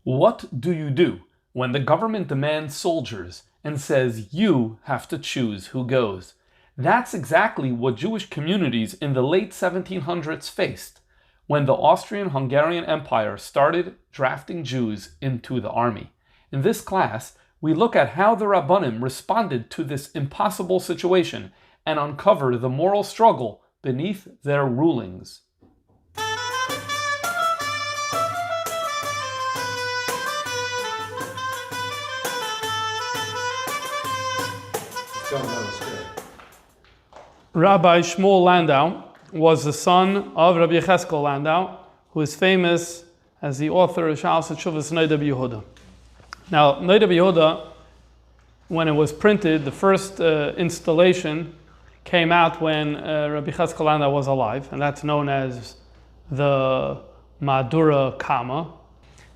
What do you do when the government demands soldiers and says you have to choose who goes? That's exactly what Jewish communities in the late 1700s faced when the Austrian-Hungarian Empire started drafting Jews into the army. In this class, we look at how the rabbanim responded to this impossible situation and uncover the moral struggle beneath their rulings. Rabbi Shmuel Landau was the son of Rabbi Yecheskel Landau, who is famous as the author of Sha'al Shetshuvas Noda B'Yehuda. Now, Noda B'Yehuda, when it was printed, the first installation came out when Rabbi Yecheskel Landau was alive, and that's known as the Madura Kama.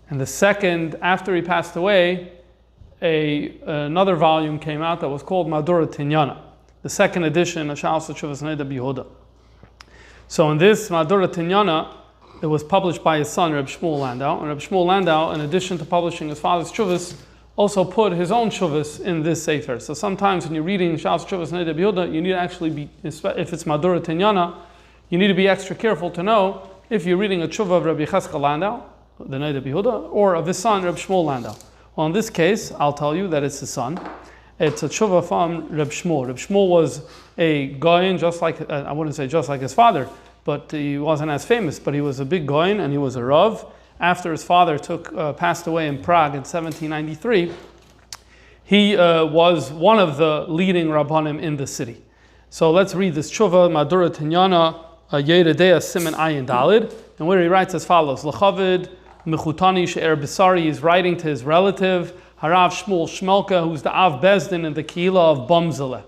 And the second, after he passed away, another volume came out that was called Madura Tinyana, the second edition of Sha'al Shetshuvas Noda B'Yehuda. So in this Madura Tinyana, it was published by his son, Reb Shmuel Landau. And Reb Shmuel Landau, in addition to publishing his father's shuvas, also put his own shuvas in this sefer. So sometimes when you're reading Sha'al Shetshuvas Noda B'Yehuda, you need to actually be, if it's Madura Tinyana, you need to be extra careful to know if you're reading a tshuva of Rabbi Yecheskel Landau, the Noda B'Yehuda, or of his son, Reb Shmuel Landau. Well, in this case, I'll tell you that it's his son. It's a tshuva from Reb Shmuel. Reb Shmuel was a goyin, just like, I wouldn't say just like his father, but he wasn't as famous, but he was a big goyin and he was a rav. After his father passed away in Prague in 1793, he was one of the leading rabbanim in the city. So let's read this tshuva, Madura Tinyana, Yeridea Siman Ayin Dalid, and where he writes as follows: L'chavid Mechutani She'er Bisari, he's writing to his relative, Harav Shmuel Shmelka, who's the Av Bezdin in the Kehila of Bumzele.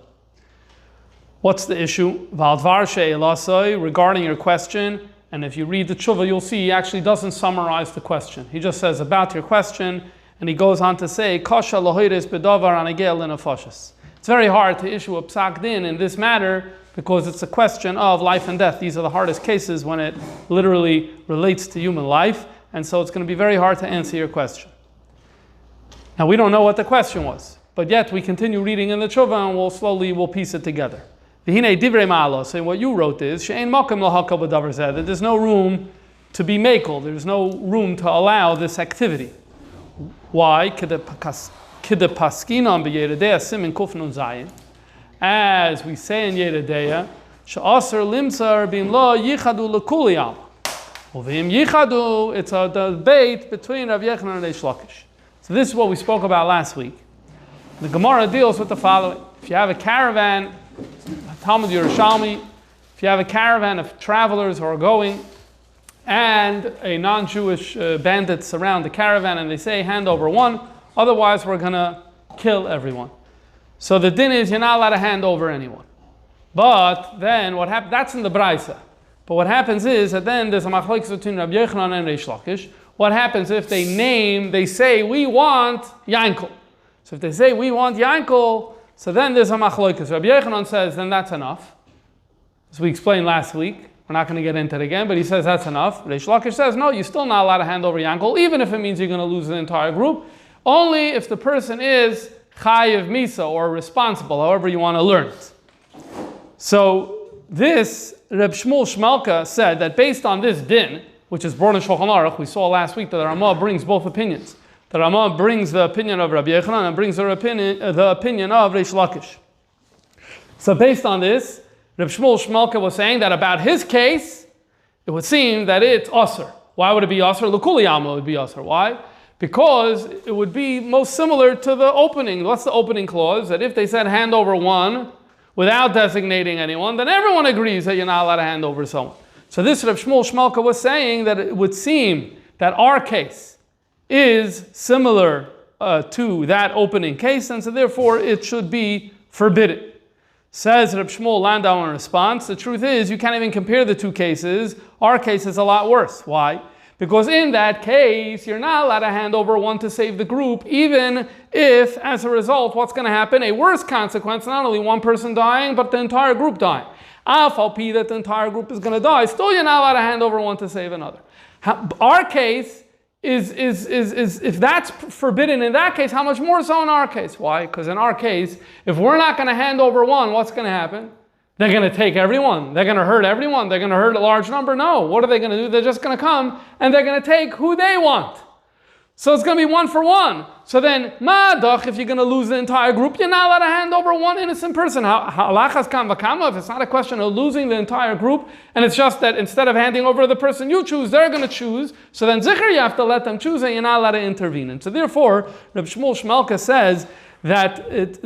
What's the issue? Valdvar she'elasoi, regarding your question, and if you read the tshuva, you'll see he actually doesn't summarize the question. He just says about your question, and he goes on to say, Kasha lohiris bedavar anagel lenafashis. It's very hard to issue a psak din in this matter because it's a question of life and death. These are the hardest cases when it literally relates to human life, and so it's going to be very hard to answer your question. Now, we don't know what the question was, but yet we continue reading in the tshuva and we'll piece it together. V'hinei divrei ma'ala, so what you wrote is, she'ein makom lahakal b'davar zeh, that there's no room to be makel, there's no room to allow this activity. Why? K'de paskinam b'yeridea simin kuf nun zayin, as we say in Yeridea, she'aser limtzar bin lo yichadu l'kuli am. Uvim yichadu, it's a debate between Rav Yochanan and Reish Lakish. So this is what we spoke about last week. The Gemara deals with the following. If you have a caravan, Talmud Yerushalmi, if you have a caravan of travelers who are going, and a non-Jewish bandits surround the caravan and they say, hand over one, otherwise we're going to kill everyone. So the din is, you're not allowed to hand over anyone. But then what happens, that's in the Braisa. But what happens is that then there's a machlokes between Rabbi Yochanan and Reish Lakish. What happens if they say, we want Yankel. So if they say, we want Yankel, so then there's a machlokes. Rabbi Yochanan says, then that's enough. As we explained last week, we're not going to get into it again, but he says that's enough. Reish Lakish says, no, you're still not allowed to hand over Yankel, even if it means you're going to lose the entire group, only if the person is chayiv misa, or responsible, however you want to learn it. So this, Reb Shmuel Shmelka said that based on this din, which is brought in Shulchan Aruch, we saw last week that the Ramah brings both opinions. The Ramah brings the opinion of Rabbi Yochanan and brings the opinion of Reish Lakish. So based on this, Reb Shmuel Shmelka was saying that about his case, it would seem that it's Asr. Why would it be Asr? L'kuli Alma would be Asr. Why? Because it would be most similar to the opening. What's the opening clause? That if they said hand over one without designating anyone, then everyone agrees that you're not allowed to hand over someone. So this Reb Shmuel Shmelka was saying that it would seem that our case is similar to that opening case, and so therefore it should be forbidden. Says Reb Shmuel Landau in response, the truth is you can't even compare the two cases. Our case is a lot worse. Why? Because in that case, you're not allowed to hand over one to save the group, even if, as a result, what's going to happen? A worse consequence, not only one person dying, but the entire group dying. Al-Falpi, that the entire group is going to die, still you're not allowed to hand over one to save another. Our case is if that's forbidden in that case, how much more so in our case? Why? Because in our case, if we're not going to hand over one, what's going to happen? They're going to take everyone. They're going to hurt everyone. They're going to hurt a large number. No. What are they going to do? They're just going to come and they're going to take who they want. So it's going to be one for one. So then, ma'adach, if you're going to lose the entire group, you're not allowed to hand over one innocent person. Halachas kam v'kama, if it's not a question of losing the entire group, and it's just that instead of handing over the person you choose, they're going to choose. So then, zikr, you have to let them choose, and you're not allowed to intervene. And so therefore, Reb Shmuel Shmelka says that Reb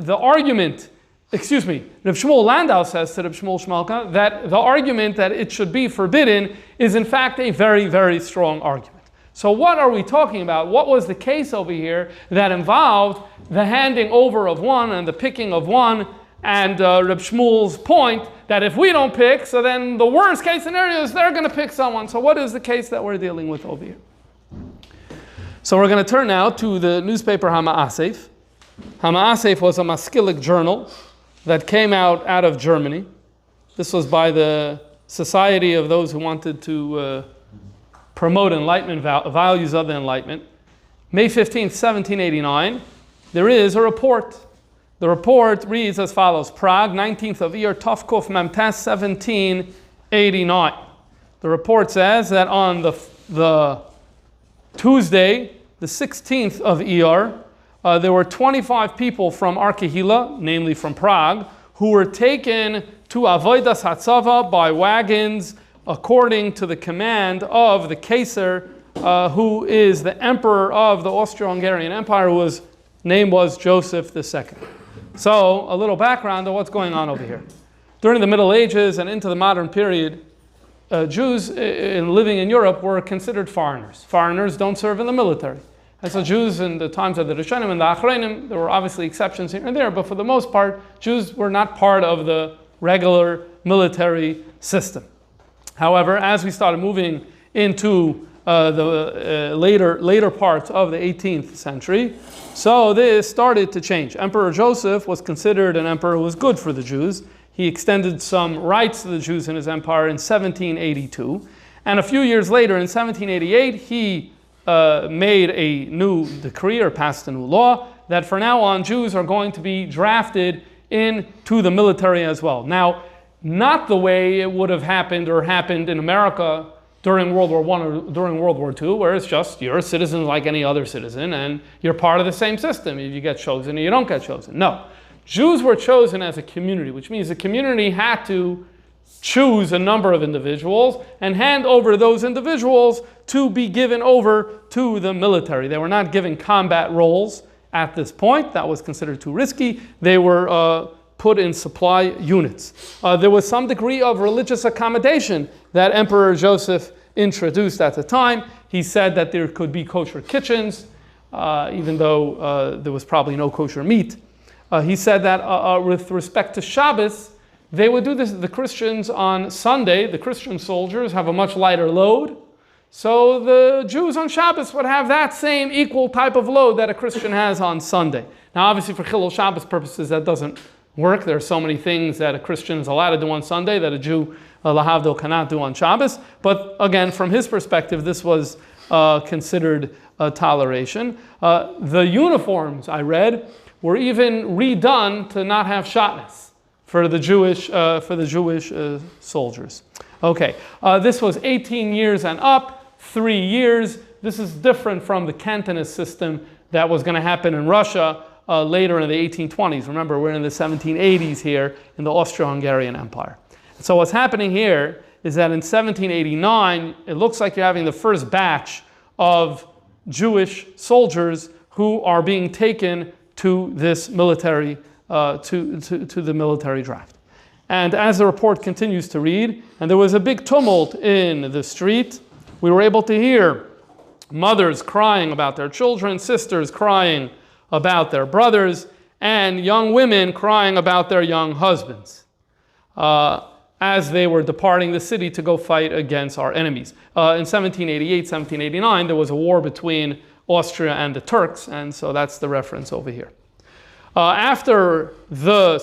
Shmuel Landau says to Reb Shmuel Shmelka that the argument that it should be forbidden is in fact a very, very strong argument. So what are we talking about? What was the case over here that involved the handing over of one and the picking of one, and Reb Shmuel's point that if we don't pick, so then the worst case scenario is they're going to pick someone. So what is the case that we're dealing with over here? So we're going to turn now to the newspaper Hama'asef. Hama'asef was a Maskilic journal that came out of Germany. This was by the Society of those who wanted to promote enlightenment, values of the Enlightenment. May 15th, 1789, there is a report. The report reads as follows: Prague, 19th of Iyar, Tovkuf Memtes, 1789. The report says that on the Tuesday, the 16th of Iyar, there were 25 people from Arkehila, namely from Prague, who were taken to Avodas Hatzava by wagons according to the command of the Caesar, who is the emperor of the Austrian-Hungarian Empire, whose name was Joseph II. So, a little background of what's going on over here. During the Middle Ages and into the modern period, Jews living in Europe were considered foreigners. Foreigners don't serve in the military. And so Jews in the times of the Rishonim and the Achronim, there were obviously exceptions here and there, but for the most part, Jews were not part of the regular military system. However, as we started moving into the later parts of the 18th century, so this started to change. Emperor Joseph was considered an emperor who was good for the Jews. He extended some rights to the Jews in his empire in 1782. And a few years later, in 1788, he made a new decree or passed a new law that from now on Jews are going to be drafted into the military as well. Now, not the way it would have happened in America during World War I or during World War II, where it's just you're a citizen like any other citizen and you're part of the same system. You get chosen or you don't get chosen. No. Jews were chosen as a community, which means the community had to choose a number of individuals and hand over those individuals to be given over to the military. They were not given combat roles at this point. That was considered too risky. They were put in supply units. There was some degree of religious accommodation that Emperor Joseph introduced at the time. He said that there could be kosher kitchens, even though there was probably no kosher meat. He said that with respect to Shabbos, they would do this. The Christians on Sunday, the Christian soldiers have a much lighter load. So the Jews on Shabbos would have that same equal type of load that a Christian has on Sunday. Now obviously for Chilul Shabbos purposes that doesn't work. There are so many things that a Christian is allowed to do on Sunday that a Jew, lahavdil, cannot do on Shabbos. But again, from his perspective, this was considered a toleration. The uniforms, I read, were even redone to not have shatnez for the Jewish soldiers. Okay, this was 18 years and up, 3 years. This is different from the Cantonist system that was going to happen in Russia later in the 1820s. Remember, we're in the 1780s here in the Austrian-Hungarian Empire. So what's happening here is that in 1789, it looks like you're having the first batch of Jewish soldiers who are being taken to this military, to the military draft. And as the report continues to read, and there was a big tumult in the street, we were able to hear mothers crying about their children, sisters crying about their brothers, and young women crying about their young husbands. as they were departing the city to go fight against our enemies. In 1788, 1789, there was a war between Austria and the Turks, and so that's the reference over here. After the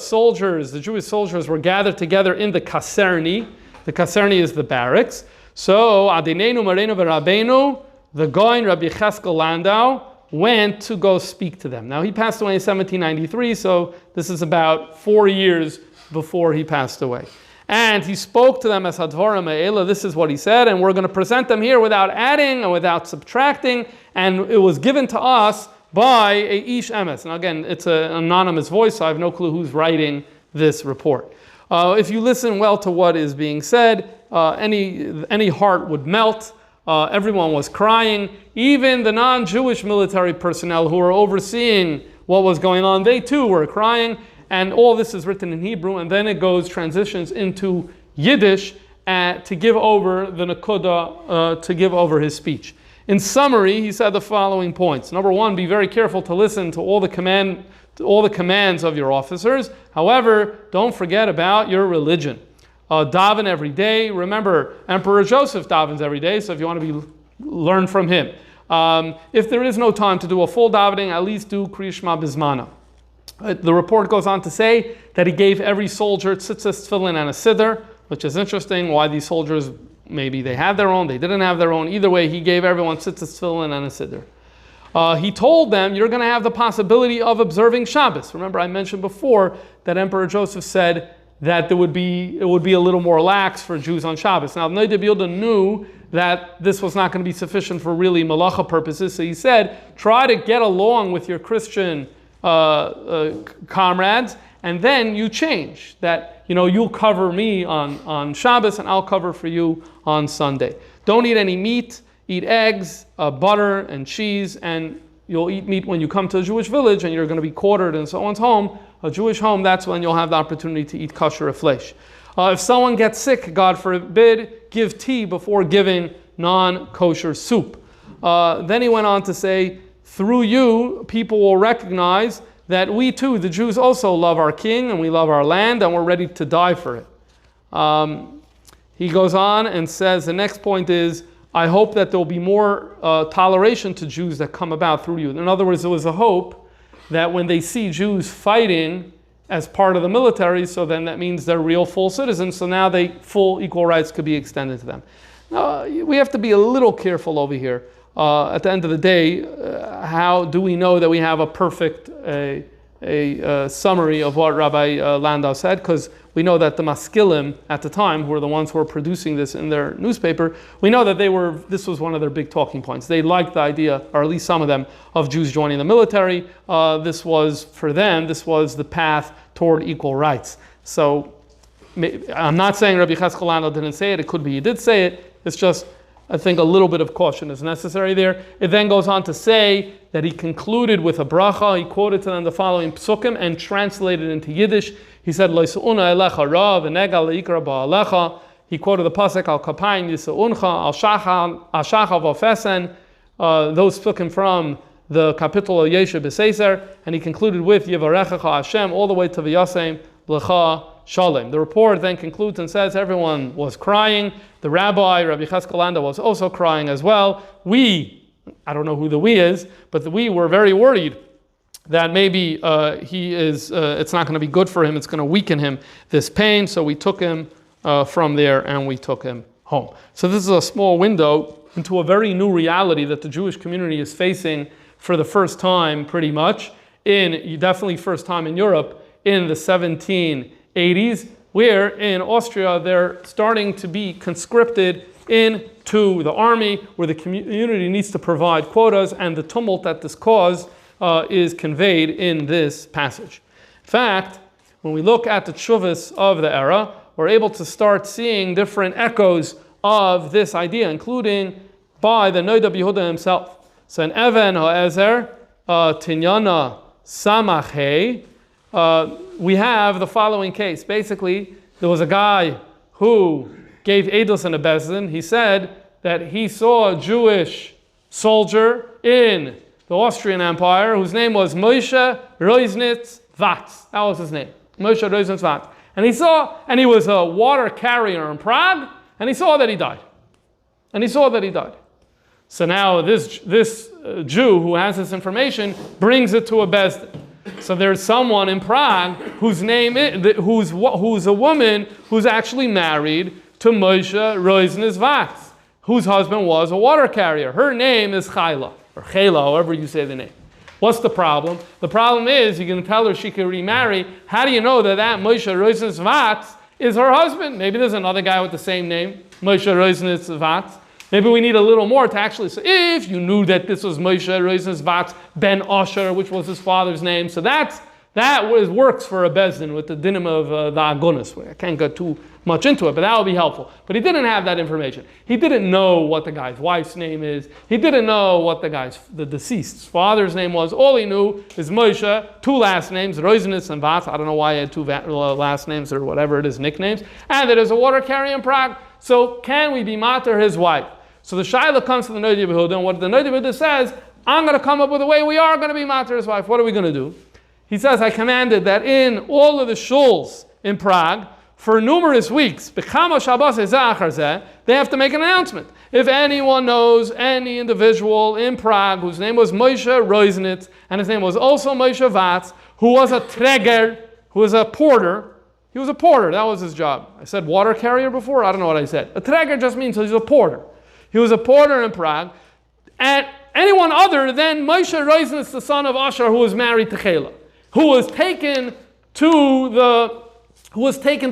Jewish soldiers were gathered together in the Kaserni is the barracks, so Adinenu Marenu V'Rabbeinu, the Goin Rabbi Cheskel Landau, went to go speak to them. Now he passed away in 1793, so this is about 4 years before he passed away. And he spoke to them as Hadvarim Me'ela. This is what he said, and we're going to present them here without adding and without subtracting, and it was given to us by a Ish Emes. And again, it's an anonymous voice, so I have no clue who's writing this report. If you listen well to what is being said, any heart would melt. Everyone was crying. Even the non-Jewish military personnel who were overseeing what was going on, they too were crying. And all this is written in Hebrew, and then it transitions into Yiddish to give over the Nakuda, to give over his speech. In summary, he said the following points. Number one, be very careful to listen to all the commands of your officers. However, don't forget about your religion. Daven every day. Remember, Emperor Joseph davens every day, so if you want to learn from him. If there is no time to do a full davening, at least do Kriya Shema Bizmana. The report goes on to say that he gave every soldier tzitzis, tefillin, and a siddur, which is interesting. Why these soldiers, maybe they had their own, they didn't have their own. Either way, he gave everyone tzitzis, tefillin, and a siddur. He told them, you're going to have the possibility of observing Shabbos. Remember, I mentioned before that Emperor Joseph said that it would be a little more lax for Jews on Shabbos. Now, Noda B'Yehuda knew that this was not going to be sufficient for really malacha purposes, so he said, try to get along with your Christian comrades, and then you change that. You'll cover me on Shabbos, and I'll cover for you on Sunday. Don't eat any meat. Eat eggs, butter, and cheese, and you'll eat meat when you come to a Jewish village, and you're going to be quartered in someone's home, a Jewish home. That's when you'll have the opportunity to eat kosher flesh. If someone gets sick, God forbid, give tea before giving non-kosher soup. Then he went on to say, through you, people will recognize that we too, the Jews, also love our king and we love our land and we're ready to die for it. He goes on and says, the next point is, I hope that there will be more toleration to Jews that come about through you. In other words, there was a hope that when they see Jews fighting as part of the military, so then that means they're real full citizens, so now full equal rights could be extended to them. Now, we have to be a little careful over here. At the end of the day, how do we know that we have a perfect summary of what Rabbi Landau said? Because we know that the Maskilim at the time, who were the ones who were producing this in their newspaper, we know that this was one of their big talking points. They liked the idea, or at least some of them, of Jews joining the military. This was, for them, this was the path toward equal rights. So I'm not saying Rabbi Cheskel Landau didn't say it. It could be he did say it. It's just, I think a little bit of caution is necessary there. It then goes on to say that he concluded with a bracha. He quoted to them the following psukim and translated into Yiddish. He said, Lo yisu'una elecha ra v'nega le'ikra ba'alecha. He quoted the pasuk al kapayim yisu'uncha al shacha v'ofesen. Those psukim from the capital of Yeshe B'Seser. And he concluded with Yivarechecha Hashem all the way to V'yasem L'cha Shalom. The report then concludes and says everyone was crying. The rabbi, Rabbi Cheskel Landau, was also crying as well. I don't know who the we is, but we were very worried that maybe it's not going to be good for him, it's going to weaken him, this pain. So we took him from there and we took him home. So this is a small window into a very new reality that the Jewish community is facing for the first time, pretty much, definitely first time in Europe, in the 1780s, where in Austria they're starting to be conscripted into the army, where the community needs to provide quotas, and the tumult that this caused is conveyed in this passage. In fact, when we look at the tshuvas of the era, we're able to start seeing different echoes of this idea, including by the Noda B'Yehuda himself. So in Even Ha'ezer, Tinyana Samachei, we have the following case. Basically, there was a guy who gave edus in a bezin. He said that he saw a Jewish soldier in the Austrian Empire whose name was Moshe Roiznitz Vatz. That was his name, Moshe Roiznitz Vatz. And he was a water carrier in Prague, and he saw that he died. So now this Jew who has this information brings it to a bezdin. So there's someone in Prague whose a woman who's actually married to Moshe Roiznes Vatz, whose husband was a water carrier. Her name is Chayla, or Chayla, however you say the name. What's the problem? The problem is you can tell her she can remarry. How do you know that Moshe Roiznes Vatz is her husband? Maybe there's another guy with the same name, Moshe Roiznes Vatz. Maybe we need a little more to actually say, if you knew that this was Moshe Roiznes Vatz ben Asher, which was his father's name. So that works for a bezdin with the dinim of the agunas. I can't go too much into it, but that will be helpful. But he didn't have that information. He didn't know what the guy's wife's name is. He didn't know what the deceased's father's name was. All he knew is Moshe, 2 last names, Roiznes and Vatz. I don't know why he had 2 last names or whatever it is, nicknames. And that is a water carrier in Prague. So can we be mater his wife? So the Shaila comes to the Noda B'Yehuda, and what the Noda B'Yehuda says, I'm going to come up with a way we are going to be mater his wife. What are we going to do? He says, I commanded that in all of the shuls in Prague, for numerous weeks, they have to make an announcement. If anyone knows any individual in Prague whose name was Moshe Roiznitz, and his name was also Moshe Vatz, who was a treger, who was a porter. He was a porter, that was his job. I said water carrier before? I don't know what I said. A treger just means he's a porter. He was a porter in Prague, and anyone other than Moshe Roiznitz, the son of Asher, who was married to Chela, who was taken to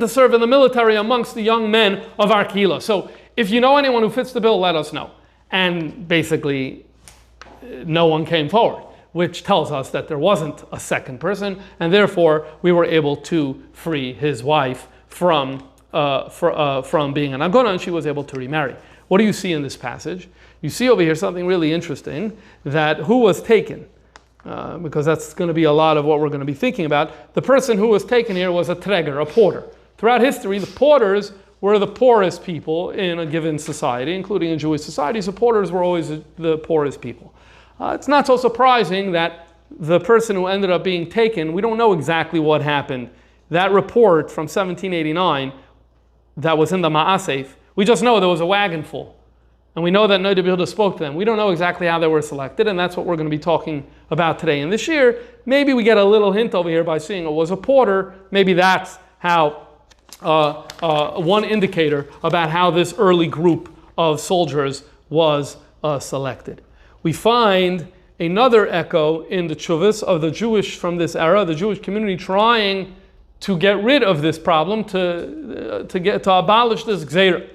serve in the military amongst the young men of our kehila. So if you know anyone who fits the bill, let us know. And basically, no one came forward, which tells us that there wasn't a second person, and therefore we were able to free his wife from being an agona, and she was able to remarry. What do you see in this passage? You see over here something really interesting, that who was taken, because that's going to be a lot of what we're going to be thinking about. The person who was taken here was a treger, a porter. Throughout history, the porters were the poorest people in a given society, including in Jewish societies. The porters were always the poorest people. It's not so surprising that the person who ended up being taken, we don't know exactly what happened. That report from 1789 that was in the Ma'asef, we just know there was a wagon full. And we know that Noda B'Yehuda spoke to them. We don't know exactly how they were selected, and that's what we're going to be talking about today. And this year, maybe we get a little hint over here by seeing it was a porter. Maybe that's how one indicator about how this early group of soldiers was selected. We find another echo in the tshuvas of the Jewish from this era, the Jewish community trying to get rid of this problem, to abolish this gzeira.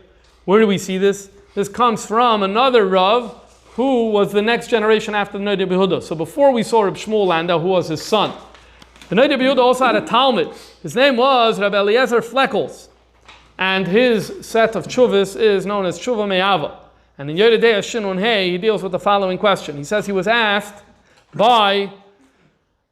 Where do we see this? This comes from another Rav who was the next generation after the Noda B'Yehuda. So before we saw Reb Shmuel Landau, who was his son, the Noda B'Yehuda also had a Talmud. His name was Rabbi Eliezer Fleckels, and his set of tshuvas is known as Tshuva Me'ava. And in Yodei Shinun Hey, he deals with the following question. He says he was asked by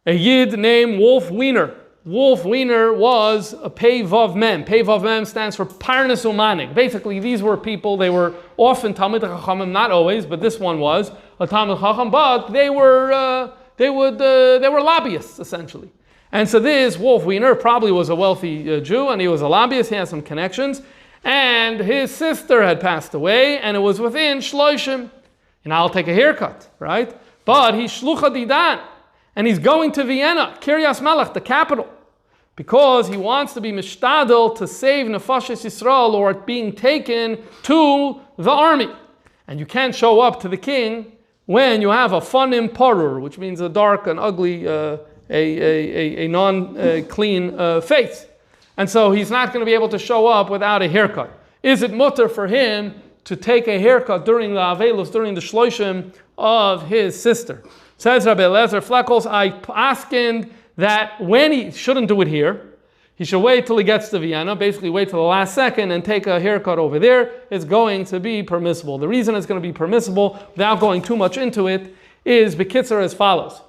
a Yid named Wolf Wiener. Wolf Wiener was a Pei Vav Mem. Pei Vav Mem stands for Parnas Umanik. Basically, these were people, they were often Talmid Chachamim, not always, but this one was a Talmid Chacham, but they were lobbyists, essentially. And so this Wolf Wiener probably was a wealthy Jew, and he was a lobbyist, he had some connections, and his sister had passed away, and it was within Shloishim. And I'll take a haircut, right? But he's Shlucha Didan, and he's going to Vienna, Kiryas Melech, the capital, because he wants to be mishtadel to save Nefashis Yisrael, or being taken to the army. And you can't show up to the king when you have a fanim parur, which means a dark and ugly, a non-clean face. And so he's not going to be able to show up without a haircut. Is it mutter for him to take a haircut during the Avelus, during the Shloshim of his sister? Says Rabbi Eliezer Fleckels, I asking that when he shouldn't do it here, he should wait till he gets to Vienna, basically wait till the last second and take a haircut over there. It's going to be permissible. The reason it's going to be permissible, without going too much into it, is Bekitzer as follows.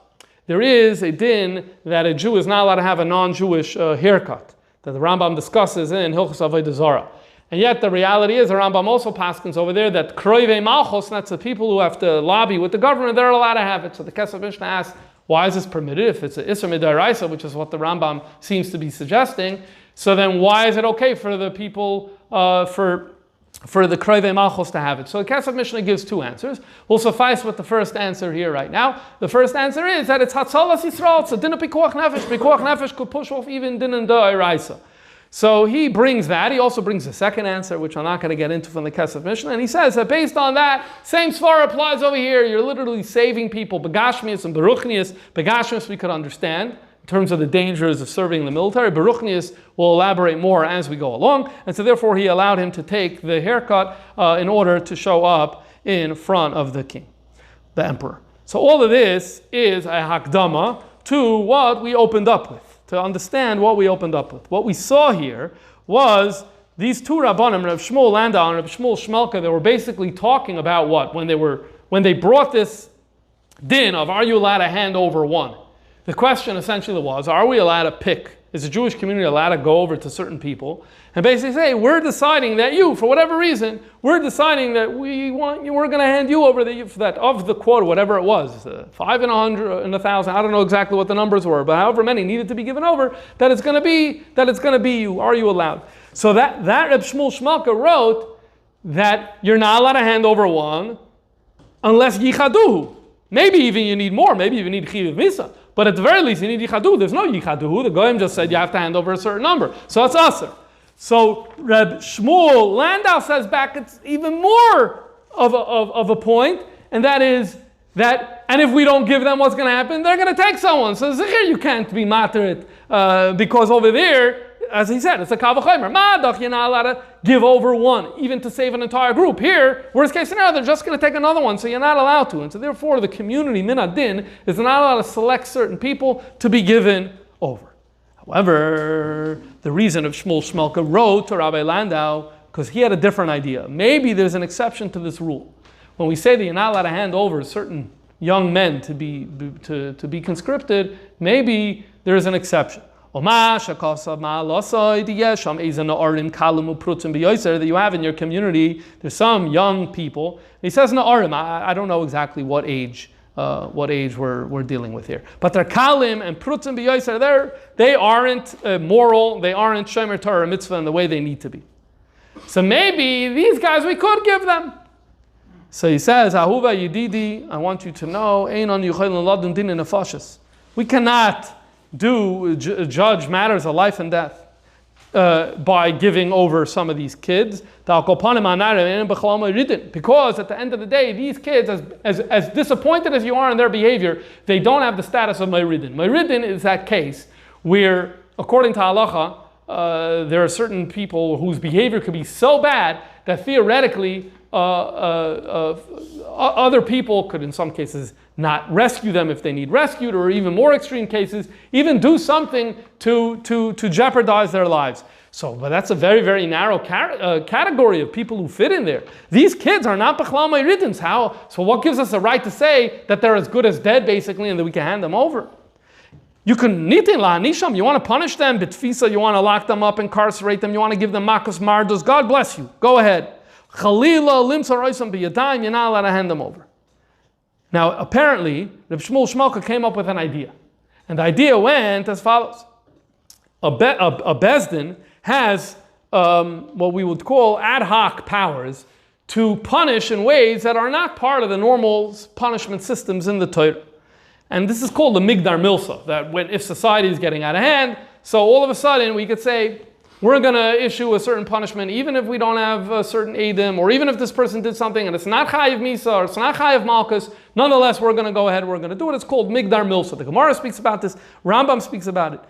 There is a din that a Jew is not allowed to have a non-Jewish haircut, that the Rambam discusses in Hilchos Avodah Zarah. And yet the reality is, the Rambam also paskins over there that Kroivei Malchus, that's the people who have to lobby with the government, they're allowed to have it. So the Kesef Mishnah asks, Why is this permitted? If it's an Isser Midaraisa, which is what the Rambam seems to be suggesting, so then why is it okay for the people, for the Kroivei Malchus to have it? So the Kesef Mishnah gives two answers. We'll suffice with the first answer here right now. The first answer is that it's Hatzalas Yisrael. It's a din of Pikuach Nefesh. Pikuach Nefesh could push off even din and D'Oraisa. So he brings that. He also brings the second answer, which I'm not going to get into from the Kesef Mishnah. And he says that based on that, same svara applies over here. You're literally saving people. Begashmius and Beruchnius. Begashmius we could understand in terms of the dangers of serving in the military. Beruchnius will elaborate more as we go along. And so therefore he allowed him to take the haircut in order to show up in front of the king, the emperor. So all of this is a hakdama to what we opened up with. To understand what we opened up with. What we saw here was these two rabbanim, Reb Shmuel Landau and Reb Shmuel Shmelka, they were basically talking about what? When they brought this din of are you allowed to hand over one? The question essentially was, are we allowed to pick? Is the Jewish community allowed to go over to certain people and basically say, we're deciding that you, for whatever reason, we're deciding that we're going to hand you over that of the quota, whatever it was, 5 and 100 and 1,000. I don't know exactly what the numbers were, but however many needed to be given over, that it's going to be you. Are you allowed? So that Reb Shmuel Shmelka wrote that you're not allowed to hand over one unless yichaduhu. Maybe even you need more. Maybe you need chiv misa. But at the very least, you need yichaduhu. There's no yichaduhu. The Goyim just said you have to hand over a certain number. So it's aser. So Reb Shmuel Landau says back it's even more of a point, and that is that, and if we don't give them, what's going to happen? They're going to take someone. So here you can't be materit because over there, as he said, it's a kavachomer. Madach, you're not allowed to give over one, even to save an entire group. Here, worst case scenario, they're just going to take another one, so you're not allowed to. And so therefore, the community, min adin, is not allowed to select certain people to be given over. However, the reason of Shmuel Shmelka wrote to Rabbi Landau, because he had a different idea. Maybe there's an exception to this rule. When we say that you're not allowed to hand over certain young men to be conscripted, maybe there is an exception. That you have in your community, there's some young people. He says na'arim. I don't know exactly what age we're dealing with here. But they're kalim and prutzim b'yoser. They aren't moral. They aren't shomer Torah mitzvah in the way they need to be. So maybe these guys we could give them. So he says, Ahuva Yedidi, I want you to know, we cannot judge matters of life and death by giving over some of these kids. Because at the end of the day, these kids, as disappointed as you are in their behavior, they don't have the status of Meiridin. Meiridin is that case where, according to halacha, there are certain people whose behavior could be so bad that theoretically other people could, in some cases, not rescue them if they need rescued, or even more extreme cases, even do something to jeopardize their lives. But that's a very, very narrow category of people who fit in there. These kids are not B'chlal Meiridins. How? So what gives us a right to say that they're as good as dead, basically, and that we can hand them over? You can nitin la'anisham. You want to punish them, bitfisa. You want to lock them up, incarcerate them. You want to give them makas mardos. God bless you. Go ahead. Chalila limsa roisam b'yadayim. You're not allowed to hand them over. Now, apparently, Reb Shmuel Shmelka came up with an idea. And the idea went as follows. A Bezdin has what we would call ad hoc powers to punish in ways that are not part of the normal punishment systems in the Torah. And this is called the Migdar Milsa, that if society is getting out of hand, so all of a sudden we could say, we're going to issue a certain punishment, even if we don't have a certain Eidim, or even if this person did something and it's not Chayiv Misa, or it's not Chayiv Malkus, nonetheless, we're going to go ahead, we're going to do it. It's called Migdar Milsa. The Gemara speaks about this, Rambam speaks about it.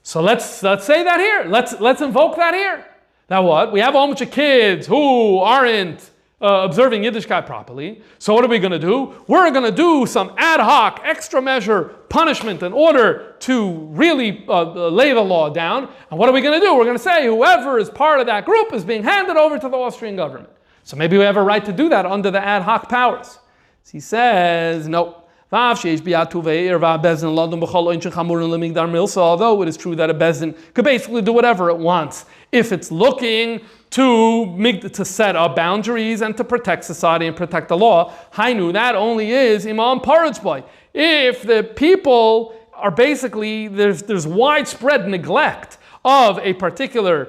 So let's say that here. Let's invoke that here. Now what? We have a whole bunch of kids who aren't observing Yiddishkeit properly. So what are we going to do? We're going to do some ad hoc, extra measure punishment in order to really lay the law down. And what are we going to do? We're going to say whoever is part of that group is being handed over to the Austrian government. So maybe we have a right to do that under the ad hoc powers. So he says, no. Although it is true that a bezdin could basically do whatever it wants if it's looking to set up boundaries and to protect society and protect the law, Hainu, that only is imam parajboy. if the people are basically, there's widespread neglect of a particular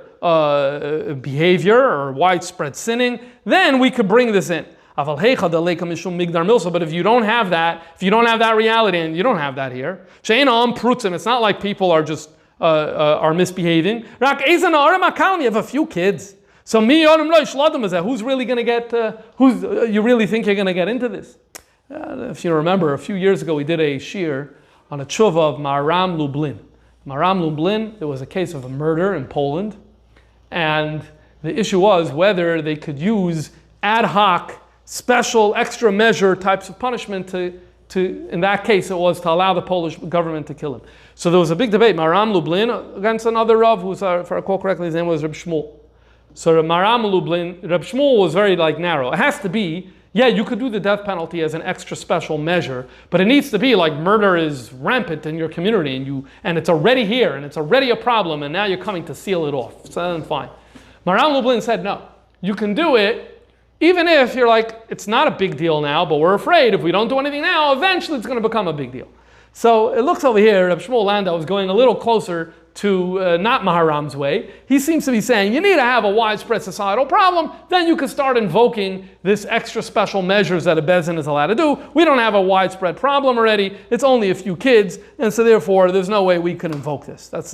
behavior or widespread sinning, then we could bring this in. But if you don't have that reality, and you don't have that here, it's not like people are just are misbehaving. You have a few kids. So who's really going to get, you really think you're going to get into this? If you remember, a few years ago we did a shir on a tshuva of Maharam Lublin. Maharam Lublin, there was a case of a murder in Poland, and the issue was whether they could use ad hoc, special, extra measure types of punishment to in that case it was to allow the Polish government to kill him. So there was a big debate, Maharam Lublin against another Rav, who's, if I recall correctly, his name was Reb Shmuel. So Maharam Lublin, Reb Shmuel was very narrow. It has to be, yeah, you could do the death penalty as an extra special measure, but it needs to be like murder is rampant in your community and it's already here and it's already a problem and now you're coming to seal it off. So then fine. Maharam Lublin said no. You can do it even if you're like, it's not a big deal now, but we're afraid if we don't do anything now, eventually it's going to become a big deal. So it looks over here, Reb Shmuel Landau is going a little closer to not Maharam's way. He seems to be saying you need to have a widespread societal problem, then you can start invoking this extra special measures that a bezin is allowed to do. We don't have a widespread problem already. It's only a few kids, and so therefore there's no way we can invoke this. That's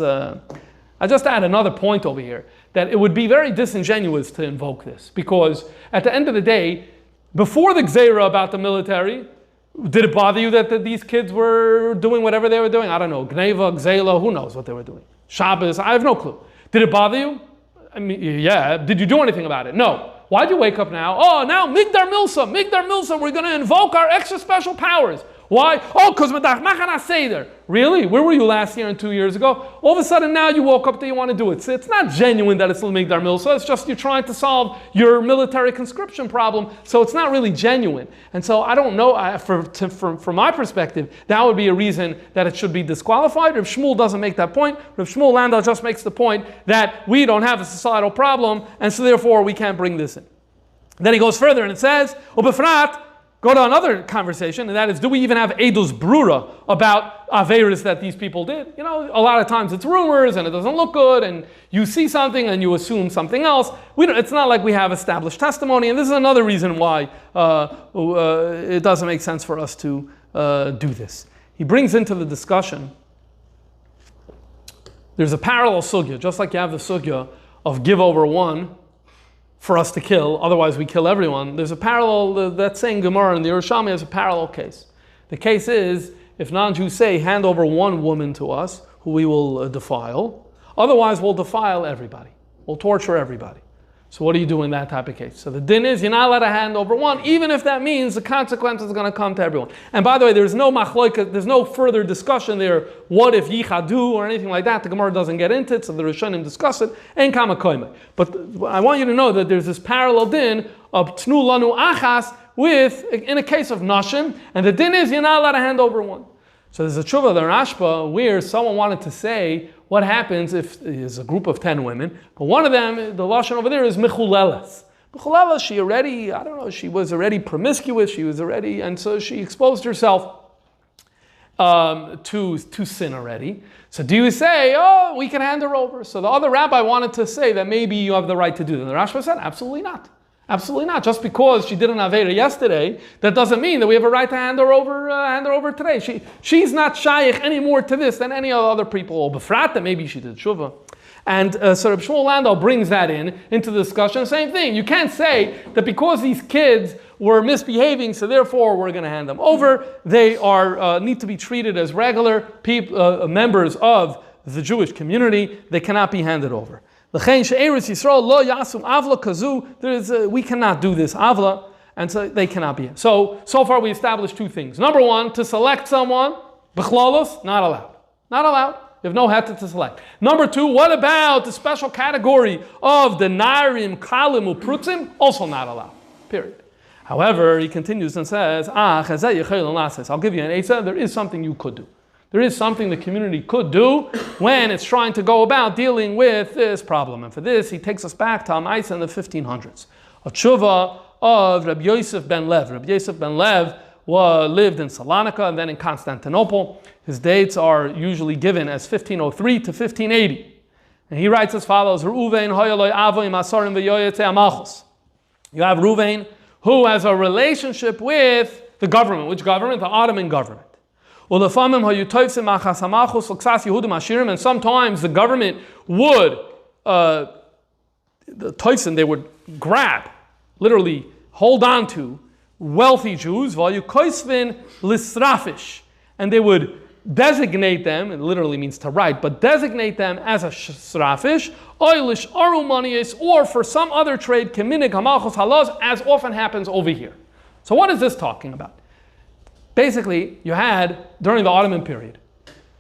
I just add another point over here, that it would be very disingenuous to invoke this, because at the end of the day, before the Gzeira about the military, did it bother you that these kids were doing whatever they were doing? I don't know, Gneva, Gzeila, who knows what they were doing? Shabbos, I have no clue. Did it bother you? I mean, yeah. Did you do anything about it? No. Why'd you wake up now? Oh, now Migdar Milsa, we're going to invoke our extra special powers. Why? Oh, because Medach Machana Seder. Really? Where were you last year and 2 years ago? All of a sudden now you woke up that you want to do it. So it's not genuine that it's Migdar Milsa. It's just you're trying to solve your military conscription problem. So it's not really genuine. And so I don't know, from my perspective, that would be a reason that it should be disqualified. Reb Shmuel doesn't make that point. Reb Shmuel Landau just makes the point that we don't have a societal problem, and so therefore we can't bring this in. Then he goes further and it says, Ubefrat, go to another conversation, and that is, do we even have Edus Brura about Averis that these people did? You know, a lot of times it's rumors and it doesn't look good, and you see something and you assume something else. It's not like we have established testimony, and this is another reason why it doesn't make sense for us to do this. He brings into the discussion, there's a parallel sugya, just like you have the sugya of give over one, for us to kill, otherwise we kill everyone. There's a parallel, that saying Gemara in the Yerushalmi has a parallel case. The case is, if non-Jews say, hand over one woman to us, who we will defile, otherwise we'll defile everybody. We'll torture everybody. So what do you do in that type of case? So the din is, you're not allowed to hand over one, even if that means the consequences are going to come to everyone. And by the way, there's no machloika, there's no further discussion there, what if yichadu or anything like that. The Gemara doesn't get into it, so the Rishonim discuss it, and kama koime. But I want you to know that there's this parallel din of tnu lanu achas in a case of nashim, and the din is, you're not allowed to hand over one. So there's a tshuva, the Rashba, where someone wanted to say, what happens if there's a group of 10 women, but one of them, the lashon over there is mechuleles. Mechuleles, she was already promiscuous, and so she exposed herself to sin already. So do you say, oh, we can hand her over? So the other rabbi wanted to say that maybe you have the right to do that. And the Rashba said, absolutely not. Absolutely not. Just because she did an Avera yesterday, that doesn't mean that we have a right to hand her over today. She's not shaykh any more to this than any other people. Or befrat that maybe she did tshuva. And so Reb Shmuel Landau brings that into the discussion. Same thing. You can't say that because these kids were misbehaving, so therefore we're going to hand them over. They are need to be treated as regular members of the Jewish community. They cannot be handed over. We cannot do this avla, and so they cannot be. So far we established two things. Number one, to select someone, b'chlalos, not allowed. Not allowed. You have no heter to select. Number two, what about the special category of the narim, kalim, uprutzim? Also not allowed. Period. However, he continues and says, I'll give you an answer. There is something you could do. There is something the community could do when it's trying to go about dealing with this problem. And for this, he takes us back to Amaisa in the 1500s. A tshuva of Rabbi Yosef ben Lev. Rabbi Yosef ben Lev lived in Salonika and then in Constantinople. His dates are usually given as 1503 to 1580. And he writes as follows: Reuven hoyaloi avoim asarim v'yoyetze amalchus. You have Reuven, who has a relationship with the government. Which government? The Ottoman government. And sometimes the government would, the Toysen, they would grab, literally hold on to wealthy Jews, and they would designate them, it literally means to write, but designate them as a srafish, or for some other trade, as often happens over here. So what is this talking about? Basically, you had, during the Ottoman period,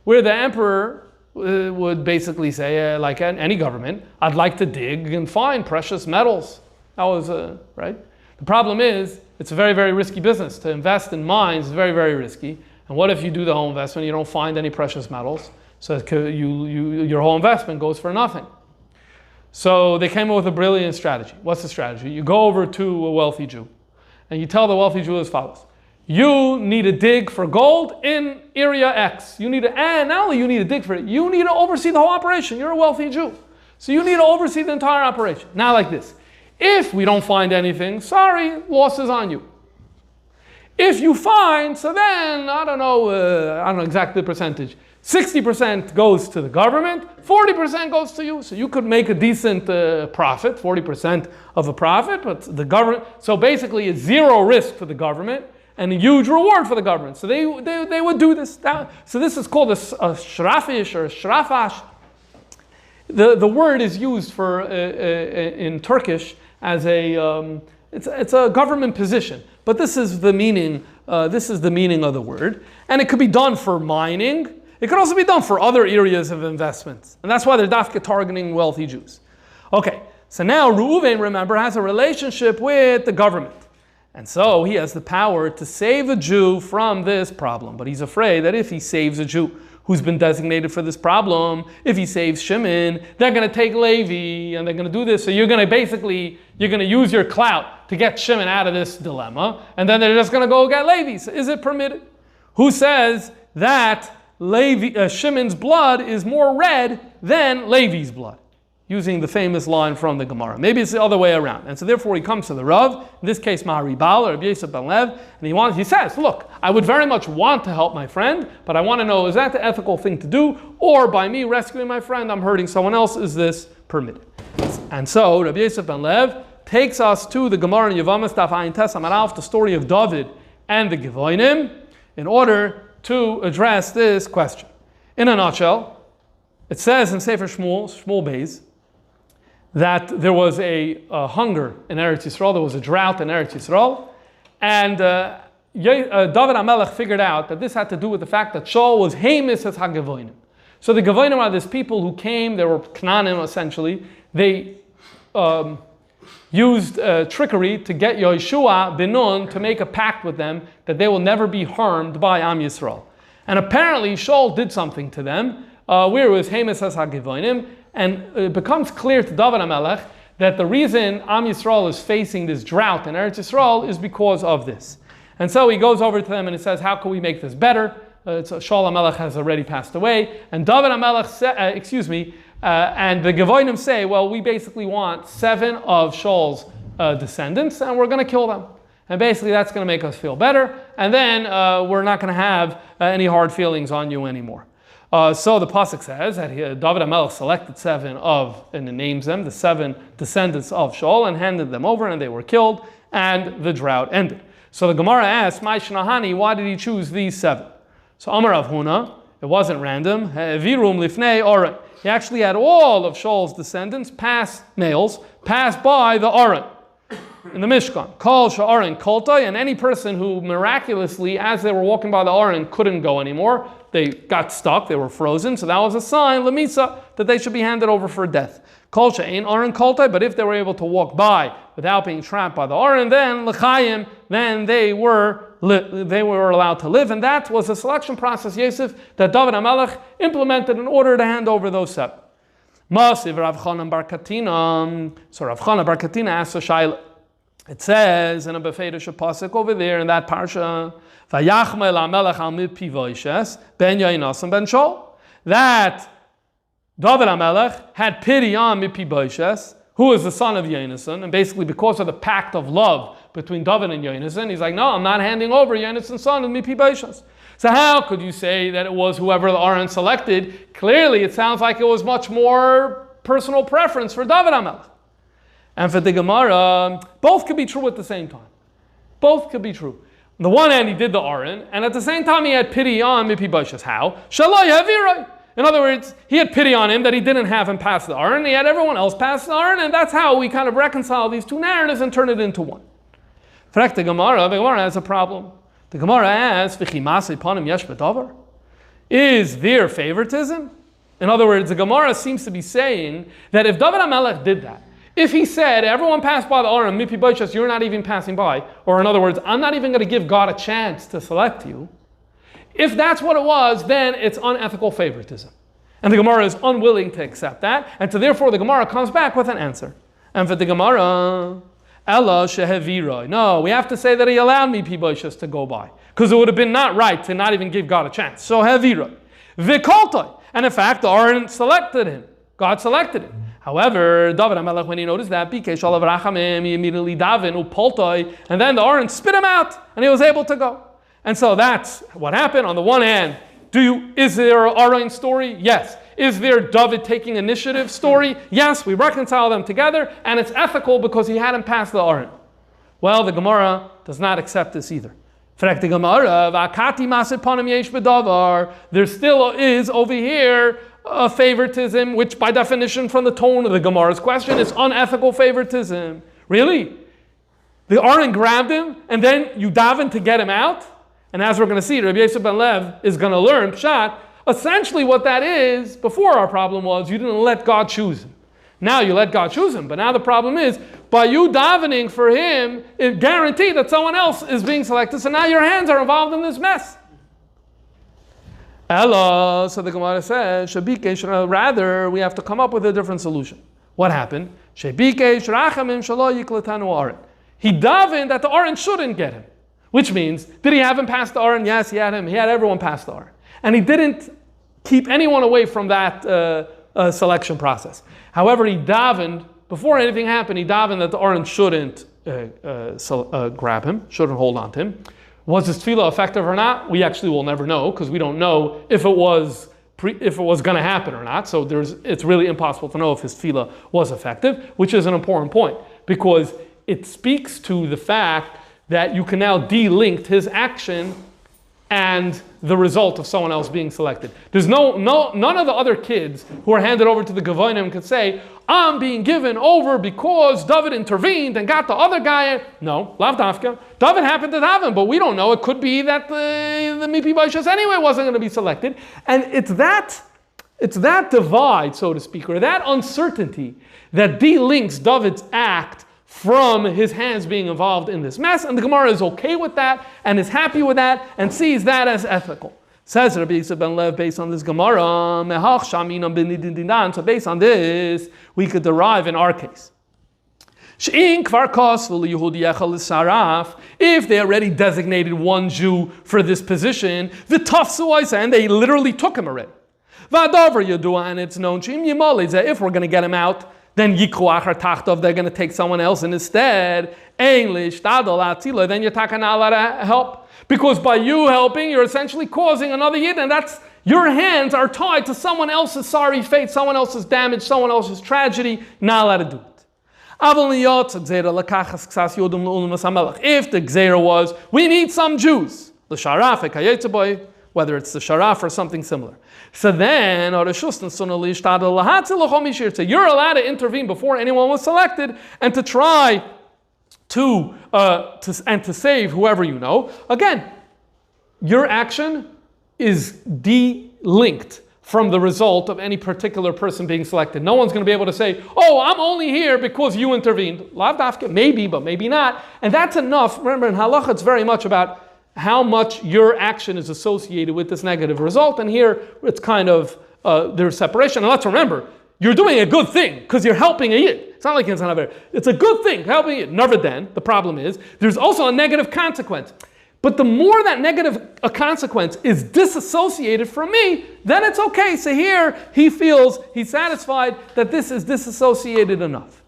where the emperor would basically say, like any government, I'd like to dig and find precious metals. That was, right? The problem is, it's a very, very risky business. To invest in mines is very, very risky. And what if you do the whole investment, you don't find any precious metals? So your whole investment goes for nothing. So they came up with a brilliant strategy. What's the strategy? You go over to a wealthy Jew, and you tell the wealthy Jew as follows: you need to dig for gold in area X. And not only you need to dig for it, you need to oversee the whole operation. You're a wealthy Jew. So you need to oversee the entire operation. Now like this: if we don't find anything, sorry, loss is on you. If you find, so then, I don't know exactly the percentage. 60% goes to the government, 40% goes to you. So you could make a decent profit, 40% of a profit, but the government, so basically it's zero risk for the government and a huge reward for the government. So they would do this. So this is called a shrafish or a shrafash. The word is used for in Turkish as it's a government position, but this is the meaning. This is the meaning of the word, and it could be done for mining. It could also be done for other areas of investments, and that's why they're dafka targeting wealthy Jews. Okay, so now Reuven, remember, has a relationship with the government, and so he has the power to save a Jew from this problem. But he's afraid that if he saves a Jew who's been designated for this problem, if he saves Shimon, they're going to take Levi and they're going to do this. So you're going to use your clout to get Shimon out of this dilemma, and then they're just going to go get Levi. So is it permitted? Who says that Shimon's blood is more red than Levi's blood? Using the famous line from the Gemara. Maybe it's the other way around. And so therefore he comes to the Rav, in this case Maharibal or Rabbi Yosef ben Lev, and he says, look, I would very much want to help my friend, but I want to know, is that the ethical thing to do? Or by me rescuing my friend, I'm hurting someone else, is this permitted? And so Rabbi Yosef ben Lev takes us to the Gemara in Yevamos Daf Ayin Tes Amud Aleph, the story of David and the Gevonim, in order to address this question. In a nutshell, it says in Sefer Shmuel Beis, that there was a hunger in Eretz Yisrael, there was a drought in Eretz Yisrael, and David HaMelech figured out that this had to do with the fact that Shaul was Hamis as HaGevonim. So the Gevonim are these people who came, they were Knaanim essentially, they used trickery to get Yoshua ben Nun to make a pact with them that they will never be harmed by Am Yisrael. And apparently Shaul did something to them, where it was Hamis as HaGevonim, and it becomes clear to David HaMelech that the reason Am Yisrael is facing this drought in Eretz Yisrael is because of this. And so he goes over to them and he says, how can we make this better? Shaul HaMelech has already passed away. And David HaMelech and the Gevonim say, well, we basically want 7 of Shaul's descendants and we're going to kill them. And basically that's going to make us feel better. And then we're not going to have any hard feelings on you anymore. So the pasuk says that David HaMelech selected 7 and names them, the 7 descendants of Shaul, and handed them over, and they were killed, and the drought ended. So the Gemara asks, Mai Shnahani, why did he choose these 7? So Amar Rav Huna, it wasn't random. Virum lifnei Oren. He actually had all of Shaul's descendants, males, pass by the Oren in the Mishkan. Kol Sha'aron Koltai, and any person who miraculously, as they were walking by the Oren, couldn't go anymore. They got stuck, they were frozen, so that was a sign, Lamisa, that they should be handed over for death. Kol Sha'ain Oren Koltai, but if they were able to walk by without being trapped by the Oren, then L'chaim, then they were allowed to live, and that was a selection process, Yosef, that David HaMelech implemented in order to hand over those 7. Masiv Rav Chanan bar Katina. So Rav Chanan bar Katina asks a shaila. It says in a Befedish pasuk over there in that parsha, Vayachmel HaMelech al mipi Voishes ben Yonasan ben Shaul. That David HaMelech had pity on Mipi Voishes, who was the son of Yonasan, and basically because of the pact of love between David and Yonasan, he's like, no, I'm not handing over Yonasan's son of Mipi Voishes. So how could you say that it was whoever the Aaron selected? Clearly, it sounds like it was much more personal preference for David HaMelech. And for the Gemara, both could be true at the same time. Both could be true. On the one hand, he did the Aaron, and at the same time, he had pity on Mipi Voishes. How? Shalai Havirai. In other words, he had pity on him that he didn't have him pass the Aaron. He had everyone else pass the Aaron, and that's how we kind of reconcile these two narratives and turn it into one. The Gemara has a problem. The Gemara asks, is there favoritism? In other words, the Gemara seems to be saying that if David HaMelech did that, if he said, everyone passed by the Aaron, Mipi Voishes, you're not even passing by, or in other words, I'm not even going to give God a chance to select you, if that's what it was, then it's unethical favoritism. And the Gemara is unwilling to accept that, and so therefore the Gemara comes back with an answer. And for the Gemara, Ella sheheviroi. No, we have to say that he allowed Mipi Voishes to go by, because it would have been not right to not even give God a chance. So heviroi. Vikoltoi. And in fact, the Aaron selected him. God selected him. However, David HaMelech, when he noticed that, Bikesh alav rachamim, he immediately daven upoltoi, and then the Aaron spit him out, and he was able to go. And so that's what happened. On the one hand, is there an Aaron story? Yes. Is there David taking initiative story? Yes. We reconcile them together, and it's ethical because he hadn't passed the Aaron. Well, the Gemara does not accept this either. There still is over here a favoritism, which by definition from the tone of the Gemara's question is unethical favoritism. Really? The Aaron grabbed him, and then you daven to get him out? And as we're going to see, Rabbi Yosef ben Lev is going to learn Pshat. Essentially what that is, before our problem was you didn't let God choose him. Now you let God choose him. But now the problem is, by you davening for him, it guaranteed that someone else is being selected. So now your hands are involved in this mess. Ella, so the Gemara says, rather, we have to come up with a different solution. What happened? He davened that the Aaron shouldn't get him. Which means, did he have him pass the Aaron? Yes, he had him. He had everyone pass the Aaron. And he didn't keep anyone away from that selection process. However, he davened, before anything happened, he davened that the Aaron shouldn't grab him, shouldn't hold on to him. Was his tefillah effective or not? We actually will never know, because we don't know if it was going to happen or not. So it's really impossible to know if his tefillah was effective, which is an important point, because it speaks to the fact that you can now de-link his action and the result of someone else being selected. There's none of the other kids who are handed over to the Gavonim could say, I'm being given over because David intervened and got the other guy. No, lav dafka. David happened to have him, but we don't know. It could be that the Mipi Voishes anyway wasn't going to be selected. And it's that divide, so to speak, or that uncertainty that de-links David's act from his hands being involved in this mess, and the Gemara is okay with that, and is happy with that, and sees that as ethical. Says Rabbi Yosef ben Lev, based on this Gemara, so based on this, we could derive in our case. If they already designated one Jew for this position, and they literally took him already. And it's known, if we're going to get him out, then yikru achar tachtov, they're going to take someone else in instead. Then you're talking not allowed to help. Because by you helping, you're essentially causing another yid, and that's, your hands are tied to someone else's sorry fate, someone else's damage, someone else's tragedy. Not allowed to do it. If the gzeira was, we need some Jews, whether it's the sharaf or something similar. So then, you're allowed to intervene before anyone was selected and to try to save whoever you know. Again, your action is de-linked from the result of any particular person being selected. No one's going to be able to say, oh, I'm only here because you intervened. Lav dafka, maybe, but maybe not. And that's enough. Remember, in halacha, it's very much about how much your action is associated with this negative result. And here, it's kind of, there's separation. And let's remember, you're doing a good thing because you're helping a yid. It's not like it's a good thing, helping a yid. Never then, the problem is, there's also a negative consequence. But the more that negative consequence is disassociated from me, then it's okay. So here he feels he's satisfied that this is disassociated enough.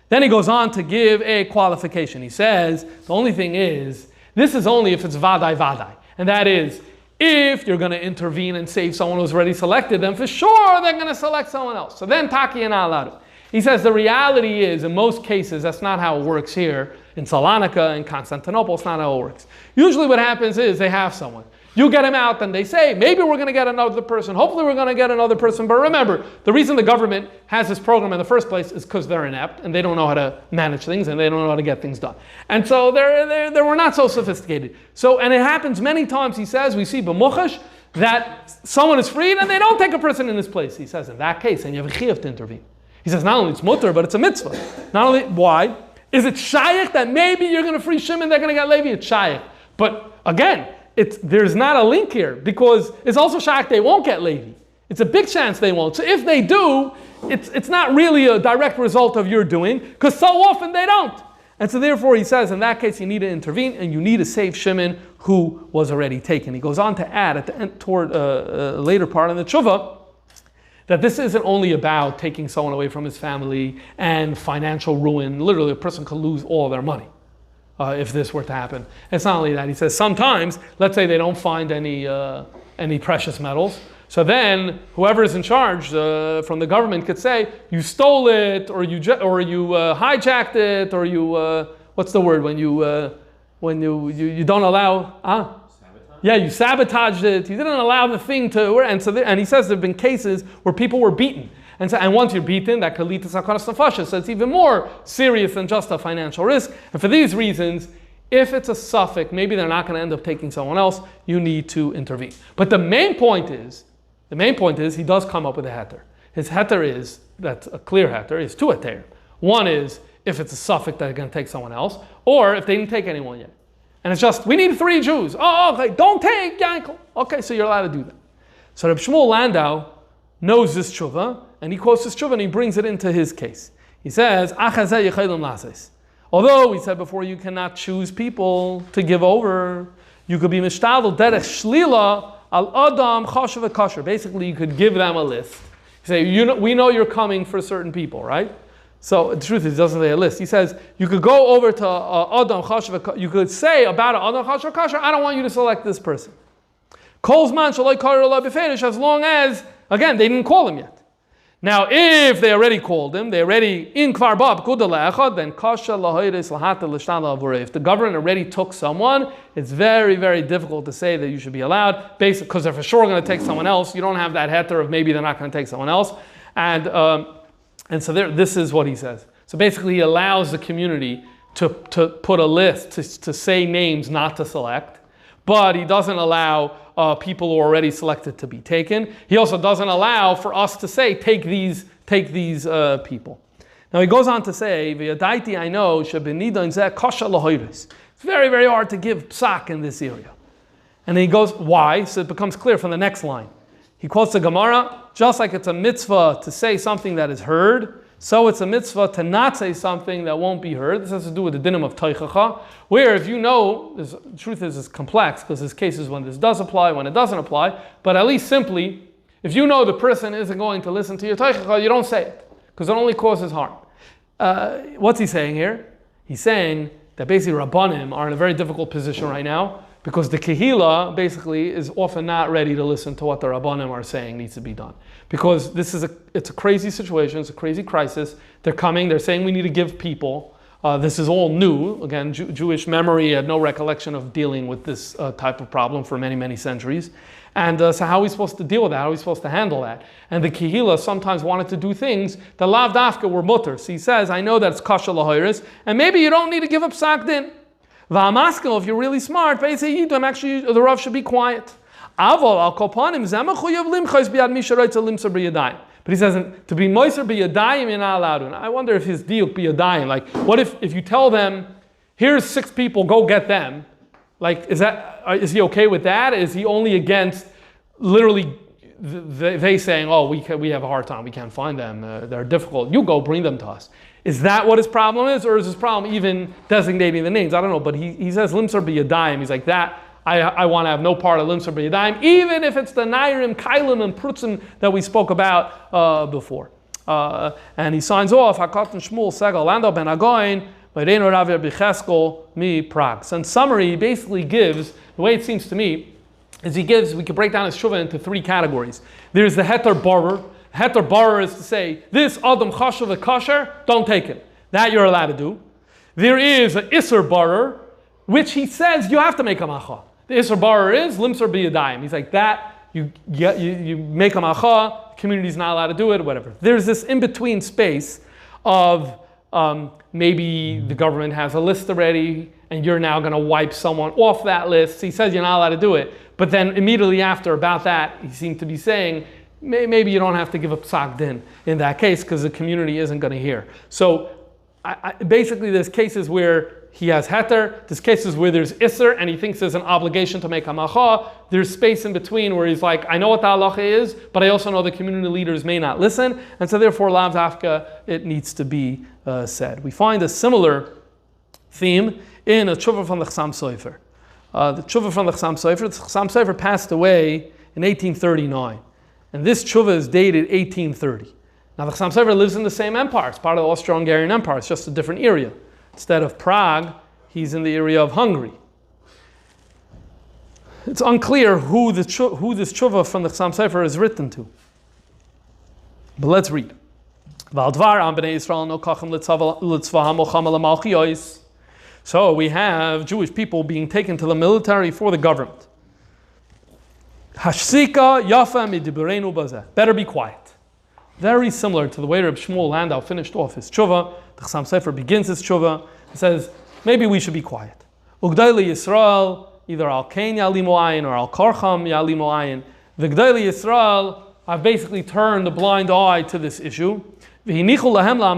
Then he goes on to give a qualification. He says, the only thing is, this is only if it's vadai vadai. And that is, if you're going to intervene and save someone who's already selected, then for sure they're going to select someone else. So then taki and aladu. He says the reality is, in most cases, that's not how it works here. In Salonika, in Constantinople, it's not how it works. Usually what happens is they have someone. You get him out, and they say, maybe we're going to get another person. Hopefully we're going to get another person. But remember, the reason the government has this program in the first place is because they're inept, and they don't know how to manage things, and they don't know how to get things done. And so they were not so sophisticated. So, and it happens many times, he says, we see b'muchash, that someone is freed, and they don't take a person in his place. He says, in that case, and you have a chiyuv to intervene. He says, not only it's mutter, but it's a mitzvah. Not only, why? Is it shaykh that maybe you're going to free Shimon, they're going to get Levi? It's shaykh. But again, there's not a link here, because it's also shaykh they won't get Levi. It's a big chance they won't. So if they do, it's not really a direct result of your doing, because so often they don't. And so therefore he says, in that case you need to intervene, and you need to save Shimon, who was already taken. He goes on to add at the end, toward later part in the tshuva, that this isn't only about taking someone away from his family and financial ruin. Literally, a person could lose all their money if this were to happen. It's not only that. He says sometimes, let's say they don't find any precious metals. So then, whoever is in charge from the government could say, you stole it, or you hijacked it, or you what's the word when you don't allow? Yeah, you sabotaged it. You didn't allow the thing to. And he says there have been cases where people were beaten. And once you're beaten, that could lead to sakaras nefashos. So it's even more serious than just a financial risk. And for these reasons, if it's a suffix, maybe they're not going to end up taking someone else. You need to intervene. But the main point is he does come up with a heter. His heter is, that's a clear heter, is two heterim. One is if it's a suffix that they're going to take someone else, or if they didn't take anyone yet. And it's just, we need 3 Jews. Oh, okay, don't take Yankel. Okay, so you're allowed to do that. So Reb Shmuel Landau knows this tshuva, and he quotes this tshuva, and he brings it into his case. He says, although we said before, you cannot choose people to give over, you could be mishtadel derech shlila al adam chashav kasher. Basically, you could give them a list. You say, we know you're coming for certain people, right? So the truth is, he doesn't say a list. He says, you could go over to Adam Chashav, you could say about Adam Chashav Kasher, I don't want you to select this person. Kolzman shaloi karer la beferish, as long as, again, they didn't call him yet. Now, if they already called him, they already in Kvar Bab, then Kasha lahoiris lahata l'shtala avurei. If the government already took someone, it's very, very difficult to say that you should be allowed, basically, because they're for sure going to take someone else. You don't have that heter of maybe they're not going to take someone else. And so this is what he says. So basically he allows the community to put a list, to say names not to select, but he doesn't allow people who are already selected to be taken. He also doesn't allow for us to say, take these people. Now he goes on to say, V'yadaiti I know, it's very, very hard to give psak in this area. And then he goes, why? So it becomes clear from the next line. He quotes the Gemara, just like it's a mitzvah to say something that is heard, so it's a mitzvah to not say something that won't be heard. This has to do with the dinim of teichacha, where if you know, the truth is it's complex, because there's cases when this does apply, when it doesn't apply, but at least simply, if you know the person isn't going to listen to your teichacha, you don't say it, because it only causes harm. What's he saying here? He's saying that basically rabbanim are in a very difficult position right now, because the kehila basically is often not ready to listen to what the rabbanim are saying needs to be done. Because it's a crazy situation, it's a crazy crisis. They're coming, they're saying we need to give people. This is all new. Again, Jewish memory had no recollection of dealing with this type of problem for many, many centuries. And so how are we supposed to deal with that? How are we supposed to handle that? And the kehila sometimes wanted to do things that lav dafka were mutter. So he says, I know that it's kasha lahoiris, and maybe you don't need to give up psak din. V'amaskil, if you're really smart, actually the Rav should be quiet. But he says, to be moiser b'yadayim, you're not allowed. And I wonder if his diuk b'yadayim, like, what if you tell them, here's 6 people, go get them? Like, is he okay with that? Is he only against literally they saying, oh, we have a hard time, we can't find them, they're difficult, you go bring them to us. Is that what his problem is, or is his problem even designating the names? I don't know, but he says limser b'yadayim. He's like, that, I want to have no part of limser b'yadayim, even if it's the nairim, kailim, and prutzim that we spoke about before. And he signs off, Hakatan Shmuel Segal Landau Ben Agoin, V'reinu Rav Rabbi Cheskel Mi Prague. So in summary, he basically gives, the way it seems to me, is we could break down his tshuva into three categories. There's the heter barer. Heter barer is to say, this adam chashuv kosher, don't take it. That you're allowed to do. There is an isser barer, which he says you have to make a macha. The isser barer is limser b'yadayim. He's like, that, you make a macha, community's not allowed to do it, whatever. There's this in-between space of maybe the government has a list already, and you're now going to wipe someone off that list. He says you're not allowed to do it. But then immediately after, about that, he seemed to be saying, maybe you don't have to give up psak din in that case because the community isn't going to hear. So basically there's cases where he has heter, there's cases where there's isser and he thinks there's an obligation to make hamacha. There's space in between where he's like, I know what the halacha is, but I also know the community leaders may not listen, and so therefore lav dafka, it needs to be said. We find a similar theme in a tshuva from the Chassam Sofer. The tshuva from the Chassam Sofer passed away in 1839. And this tshuva is dated 1830. Now the Chassam Sofer lives in the same empire. It's part of the Austrian-Hungarian Empire. It's just a different area. Instead of Prague, he's in the area of Hungary. It's unclear who this tshuva from the Chassam Sofer is written to. But let's read. So we have Jewish people being taken to the military for the government. Hashsika yafa midiburenu bazeh. Better be quiet. Very similar to the way Reb Shmuel Landau finished off his tshuva. The Chassam Sofer begins his tshuva. He says, maybe we should be quiet. Ugdayli Yisrael, either al kain yalimu ayin or al karcham yalimu ayin. The Gdayli Yisrael have basically turned a blind eye to this issue. And allow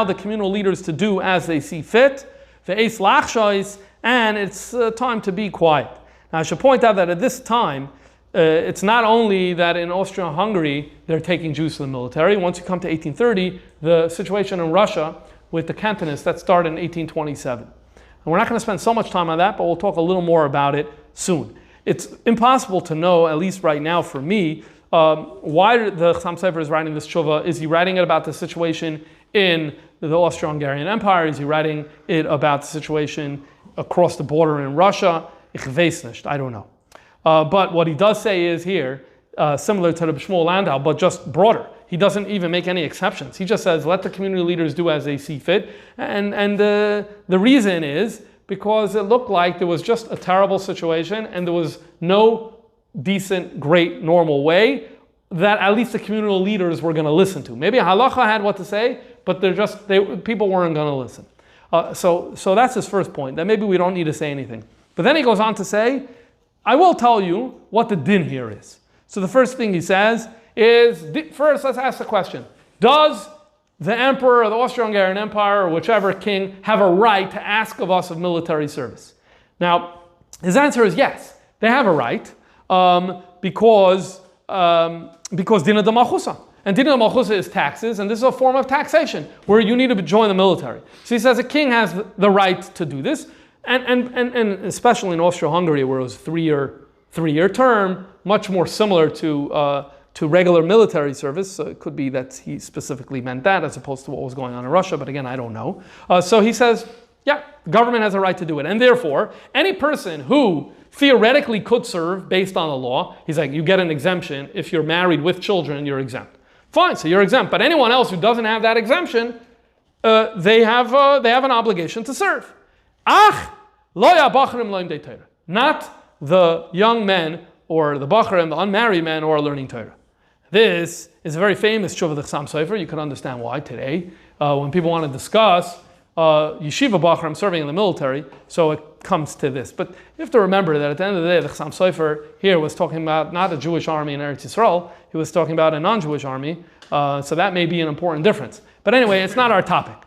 the communal leaders to do as they see fit. And it's time to be quiet. Now I should point out that at this time, it's not only that in Austria-Hungary they're taking Jews to the military. Once you come to 1830, the situation in Russia with the Cantonists, that started in 1827. And we're not going to spend so much time on that, but we'll talk a little more about it soon. It's impossible to know, at least right now for me, why the Chassam Sofer is writing this tshuva. Is he writing it about the situation in the Austrian-Hungarian Empire? Is he writing it about the situation across the border in Russia? Ich weiß nicht, I don't know. But what he does say is here, similar to the Shmuel Landau, but just broader. He doesn't even make any exceptions. He just says, let the community leaders do as they see fit. And the reason is because it looked like there was just a terrible situation and there was no decent, great, normal way that at least the communal leaders were going to listen to. Maybe halacha had what to say, but people weren't going to listen. So that's his first point, that maybe we don't need to say anything. But then he goes on to say, I will tell you what the din here is. So the first thing he says is, first let's ask the question, does the emperor of the Austrian-Hungarian Empire or whichever king have a right to ask of us of military service? Now, his answer is yes, they have a right. Because Dina de Malchusa. And Dina de Malchusa is taxes, and this is a form of taxation where you need to join the military. So he says a king has the right to do this, and especially in Austria-Hungary where it was a three-year term, much more similar to regular military service. So it could be that he specifically meant that as opposed to what was going on in Russia, but again, I don't know. So he says, yeah, the government has a right to do it. And therefore, any person who theoretically could serve based on the law, he's like, you get an exemption. If you're married with children, you're exempt. Fine, so you're exempt. But anyone else who doesn't have that exemption, they have an obligation to serve. Not the young men or the bachrim, the unmarried men who are learning Torah. This is a very famous tshuva of the Chassam Sofer. You can understand why today, when people want to discuss yeshiva bachrim serving in the military, so it comes to this. But you have to remember that at the end of the day, the Chassam Sofer here was talking about not a Jewish army in Eretz Yisrael, he was talking about a non-Jewish army, so that may be an important difference. But anyway, it's not our topic.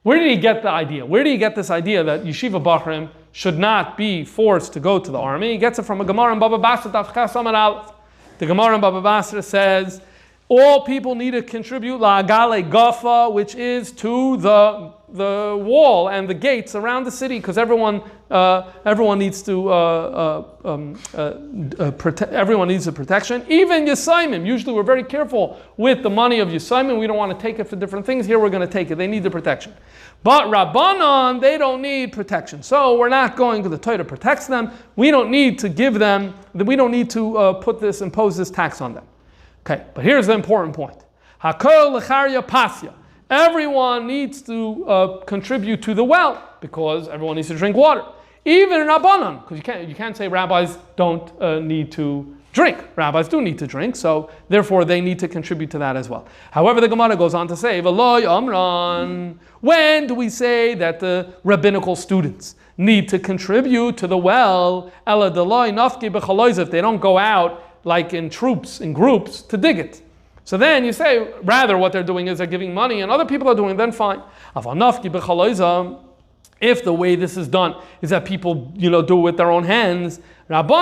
Where did he get the idea? Where did he get this idea that yeshiva bachrim should not be forced to go to the army. He gets it from a Gemara in Baba Basra Daf Ches Amud Aleph. The Gemara in Baba Basra says, all people need to contribute la'agale gafa, which is to the wall and the gates around the city, because everyone needs to everyone needs a protection. Even Yisayimim. Usually we're very careful with the money of Yisayimim. We don't want to take it for different things. Here we're going to take it. They need the protection. But Rabbanon, they don't need protection. So we're not going to the Torah protects them. We don't need to give them. We don't need to impose this tax on them. Okay, but here's the important point. Hakol lecharya pasya. Everyone needs to contribute to the well because everyone needs to drink water. Even in Rabbanon, because you can't say rabbis don't need to drink. Rabbis do need to drink, so therefore they need to contribute to that as well. However, the Gemara goes on to say, V'lo yamran. When do we say that the rabbinical students need to contribute to the well? Ela deloi nafki b'chaloiz, if they don't go out like in troops, in groups, to dig it. So then you say, rather what they're doing is they're giving money and other people are doing it, then fine. If the way this is done is that people, do it with their own hands, rabbis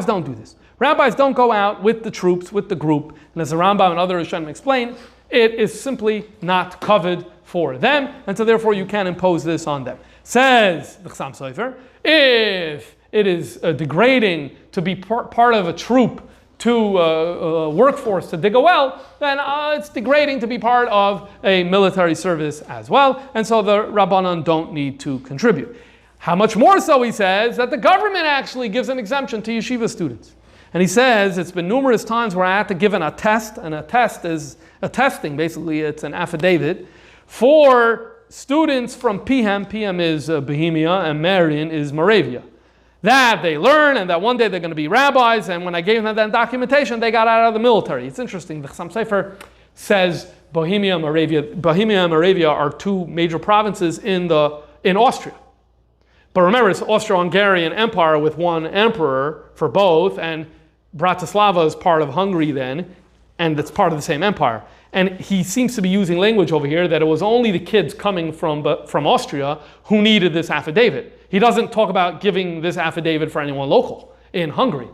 don't do this. Rabbis don't go out with the troops, with the group, and as the Rambam and other Rishonim explain, it is simply not covered for them, and so therefore you can't impose this on them. Says the Chassam Sofer, if it is degrading to be part of a troop to workforce to dig a well, then it's degrading to be part of a military service as well, and so the Rabbanon don't need to contribute. How much more so, he says, that the government actually gives an exemption to yeshiva students. And he says, it's been numerous times where I had to give a test, and a test is a testing, basically it's an affidavit, for students from Pihem. Pihem is Bohemia, and Marion is Moravia. That they learn, and that one day they're going to be rabbis, and when I gave them that documentation, they got out of the military. It's interesting, the Chassam Sofer says Bohemia and Moravia are two major provinces in Austria. But remember, it's Austrian-Hungarian Empire with one emperor for both, and Bratislava is part of Hungary then, and it's part of the same empire. And he seems to be using language over here that it was only the kids coming from Austria who needed this affidavit. He doesn't talk about giving this affidavit for anyone local in Hungary.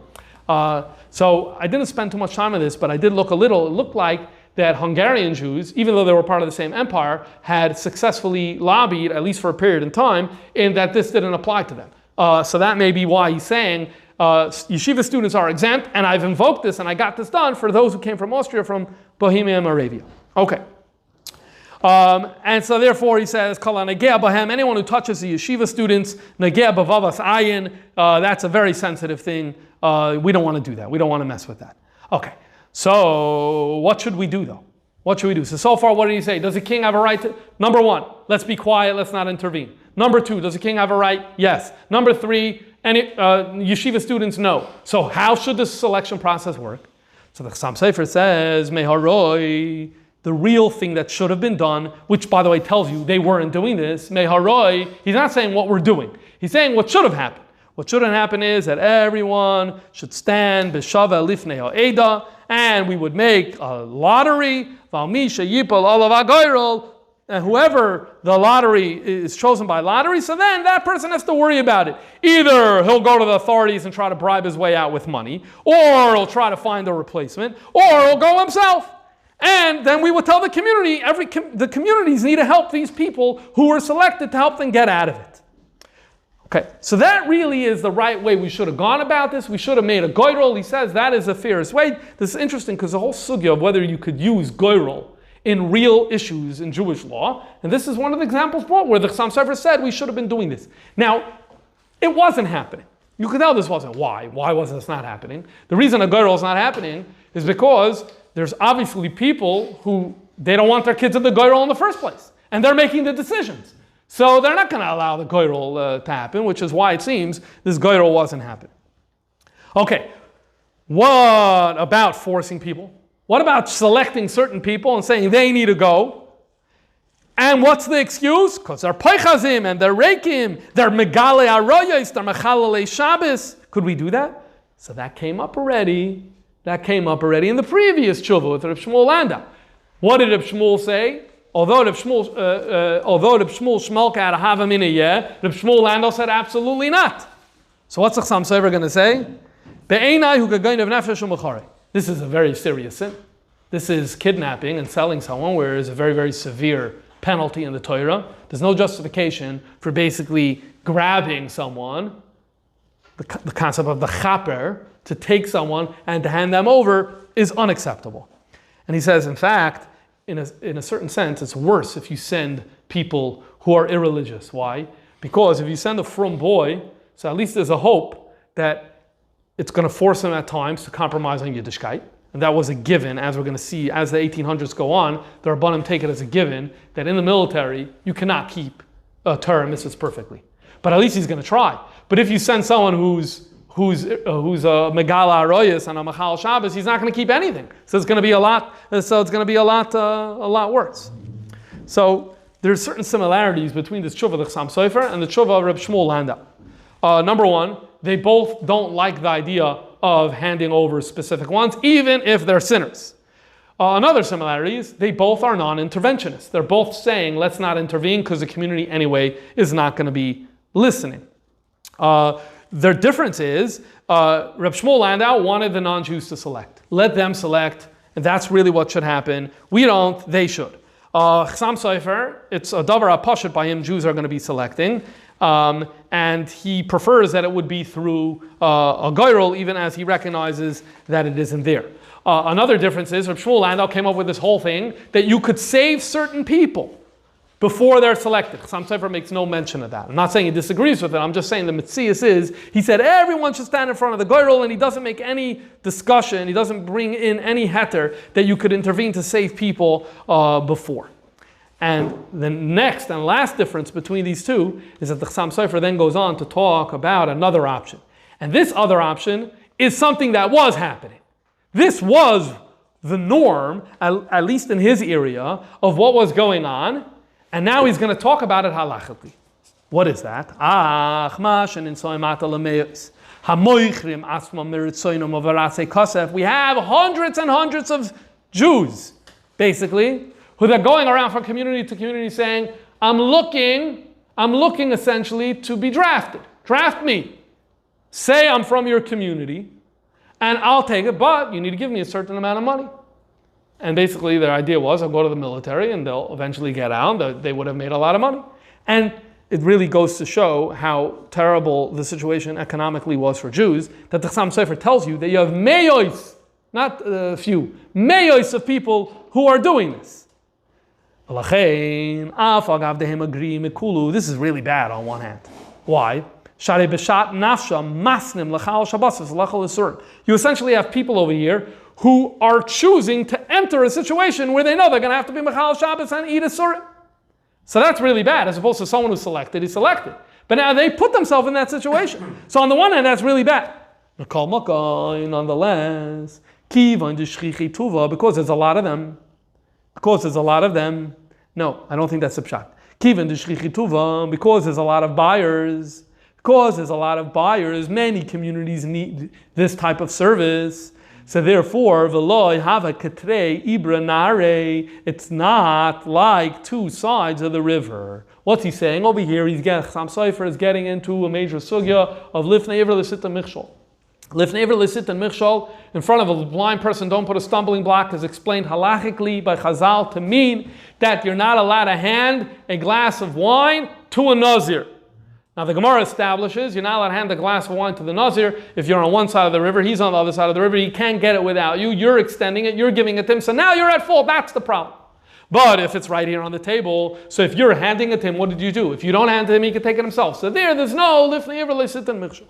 So I didn't spend too much time on this, but I did look a little. It looked like that Hungarian Jews, even though they were part of the same empire, had successfully lobbied, at least for a period in time, in that this didn't apply to them. So that may be why he's saying yeshiva students are exempt, and I've invoked this and I got this done for those who came from Austria, from Bohemia and Moravia. Okay. And so therefore he says, Kala Negea Bahem, anyone who touches the yeshiva students, Negea Bavavas Ayin, that's a very sensitive thing. We don't want to do that. We don't want to mess with that. Okay. So what should we do though? What should we do? So far, what did he say? Does the king have a right to? Number one, let's be quiet, let's not intervene. Number two, does the king have a right? Yes. Number three, yeshiva students, no. So how should this selection process work? So the Chassam Sofer says, Meharoi, the real thing that should have been done, which by the way tells you they weren't doing this, Meharoi, he's not saying what we're doing. He's saying what should have happened. What shouldn't happen is that everyone should stand b'shava lifnei ha'eda, and we would make a lottery, and whoever the lottery is chosen by lottery, so then that person has to worry about it. Either he'll go to the authorities and try to bribe his way out with money, or he'll try to find a replacement, or he'll go himself. And then we would tell the community, the communities need to help these people who were selected to help them get out of it. Okay, so that really is the right way we should have gone about this. We should have made a goyrol. He says that is the fairest way. This is interesting because the whole sugya of whether you could use goyrol in real issues in Jewish law, and this is one of the examples brought where the Chassam Sofer said we should have been doing this. Now, it wasn't happening. You could tell this wasn't. Why? Why wasn't this not happening? The reason a goyrol is not happening is because there's obviously people who they don't want their kids at the goyrol in the first place, and they're making the decisions. So they're not going to allow the goyrol to happen, which is why it seems this goyrol wasn't happening. Okay, what about forcing people? What about selecting certain people and saying they need to go? And what's the excuse? Because they're peichazim and they're reikim, they're megale aroyos, they're mechalale Shabbos. Could we do that? So that came up already. That came up already in the previous tshuva with Reb Shmuel Landau. What did Reb Shmuel say? although Reb Shmuel Shmuelka had a hava mina yeh, Reb Shmuel Landau said absolutely not. So what's the Chassam Sofer going to say? This is a very serious sin. This is kidnapping and selling someone, where there's a very, very severe penalty in the Torah. There's no justification for basically grabbing someone, the concept of the chaper, to take someone and to hand them over is unacceptable. And he says, in fact, in a certain sense, it's worse if you send people who are irreligious. Why? Because if you send a frum boy, so at least there's a hope that it's going to force him at times to compromise on Yiddishkeit. And that was a given, as we're going to see, as the 1800s go on, the rabbanim take it as a given that in the military, you cannot keep Torah mitzvahs perfectly. But at least he's going to try. But if you send someone who's a megala aroyas and a machal Shabbos, he's not going to keep anything. So it's going to be a lot worse. So there's certain similarities between this tshuva of the Chassam Sofer and the tshuva of Reb Shmuel Landau. Number one, they both don't like the idea of handing over specific ones, even if they're sinners. Another similarity is they both are non-interventionists. They're both saying, let's not intervene because the community anyway is not going to be listening. Their difference is, Reb Shmuel Landau wanted the non-Jews to select. Let them select, and that's really what should happen. We don't, they should. Chassam Sofer, it's a davar apashut by him, Jews are going to be selecting. And he prefers that it would be through a goyrel, even as he recognizes that it isn't there. Another difference is Reb Shmuel Landau came up with this whole thing that you could save certain people before they're selected. Chassam Sofer makes no mention of that. I'm not saying he disagrees with it. I'm just saying the Metzias is, he said everyone should stand in front of the goyrel, and he doesn't make any discussion, he doesn't bring in any heter that you could intervene to save people before. And the next and last difference between these two is that the Chassam Sofer then goes on to talk about another option. And this other option is something that was happening. This was the norm, at least in his area, of what was going on. And now he's going to talk about it halachically. What is that? We have hundreds and hundreds of Jews, basically, who they're going around from community to community saying, I'm looking essentially to be drafted. Draft me. Say I'm from your community, and I'll take it, but you need to give me a certain amount of money. And basically their idea was, I'll go to the military and they'll eventually get out. They would have made a lot of money. And it really goes to show how terrible the situation economically was for Jews, that the Chassam Sofer tells you that you have mayos, not a few, mayos of people who are doing this. This is really bad on one hand. Why? You essentially have people over here who are choosing to enter a situation where they know they're going to have to be Mechal Shabbos and eat a Surim. So that's really bad, as opposed to someone who's selected, he's selected. But now they put themselves in that situation. So on the one hand, that's really bad. Nonetheless, because there's a lot of them. No, I don't think that's the pshat. Because there's a lot of buyers. Many communities need this type of service. So therefore, it's not like two sides of the river. What's he saying over here? Chassam Sofer is getting into a major sugya of lifnei iver l'sittan michshol. Lifnei iver l'sittan michshol, in front of a blind person, don't put a stumbling block, is explained halachically by Chazal to mean that you're not allowed to hand a glass of wine to a nazir. Now the Gemara establishes you're not allowed to hand a glass of wine to the nazir if you're on one side of the river, he's on the other side of the river, he can't get it without you, you're extending it, you're giving it to him, so now you're at fault, that's the problem. But if it's right here on the table, so if you're handing it to him, what did you do? If you don't hand it to him, he can take it himself. So there's no lifnei iver l'sittan michshol.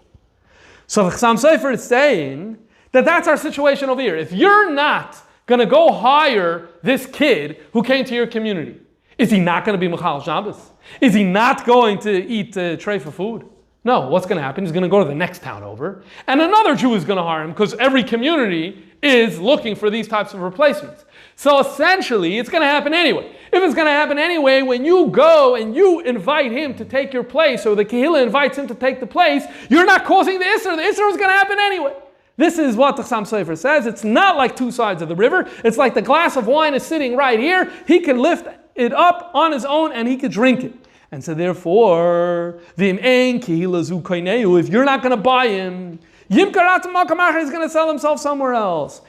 So the Chassam Sofer is saying that that's our situation over here. If you're not going to go hire this kid who came to your community, is he not going to be Mechal Shabbos? Is he not going to eat a tray for food? No, what's going to happen? He's going to go to the next town over, and another Jew is going to hire him, because every community is looking for these types of replacements. So essentially, it's going to happen anyway. If it's going to happen anyway, when you go and you invite him to take your place, or the Kehillah invites him to take the place, you're not causing the Isser. The Isser is going to happen anyway. This is what the Chassam Sofer says. It's not like two sides of the river. It's like the glass of wine is sitting right here. He can lift it up on his own and he could drink it. And so therefore, if you're not going to buy him, he's going to sell himself somewhere else.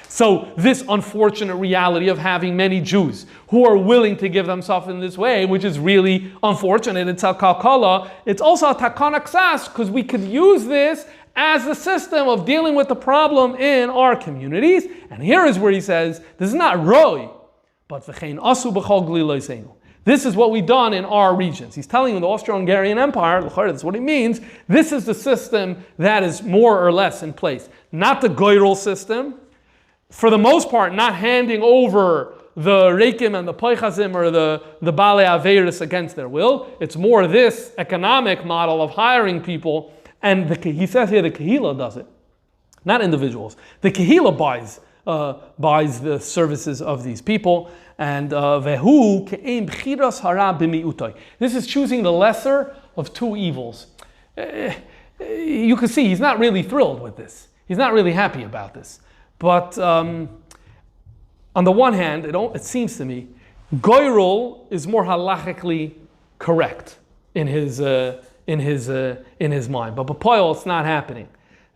So this unfortunate reality of having many Jews who are willing to give themselves in this way, which is really unfortunate, it's a kalkala, it's also a takana ksas, because we could use this as a system of dealing with the problem in our communities. And here is where he says, this is not roi, but v'chein asu b'chol gliloseinu. This is what we've done in our regions. He's telling you the Austrian-Hungarian Empire, that's what he means, this is the system that is more or less in place. Not the goyrel system, for the most part, not handing over the reikim and the poichazim or the bale averis against their will. It's more this economic model of hiring people, and he says here the kehila does it, not individuals. The kehila buys the services of these people, and vehu ke'em b'chiras hara b'mi'utay. This is choosing the lesser of two evils. You can see he's not really thrilled with this. He's not really happy about this. But on the one hand, it seems to me, goyrol is more halachically correct in his mind. But b'poil, it's not happening.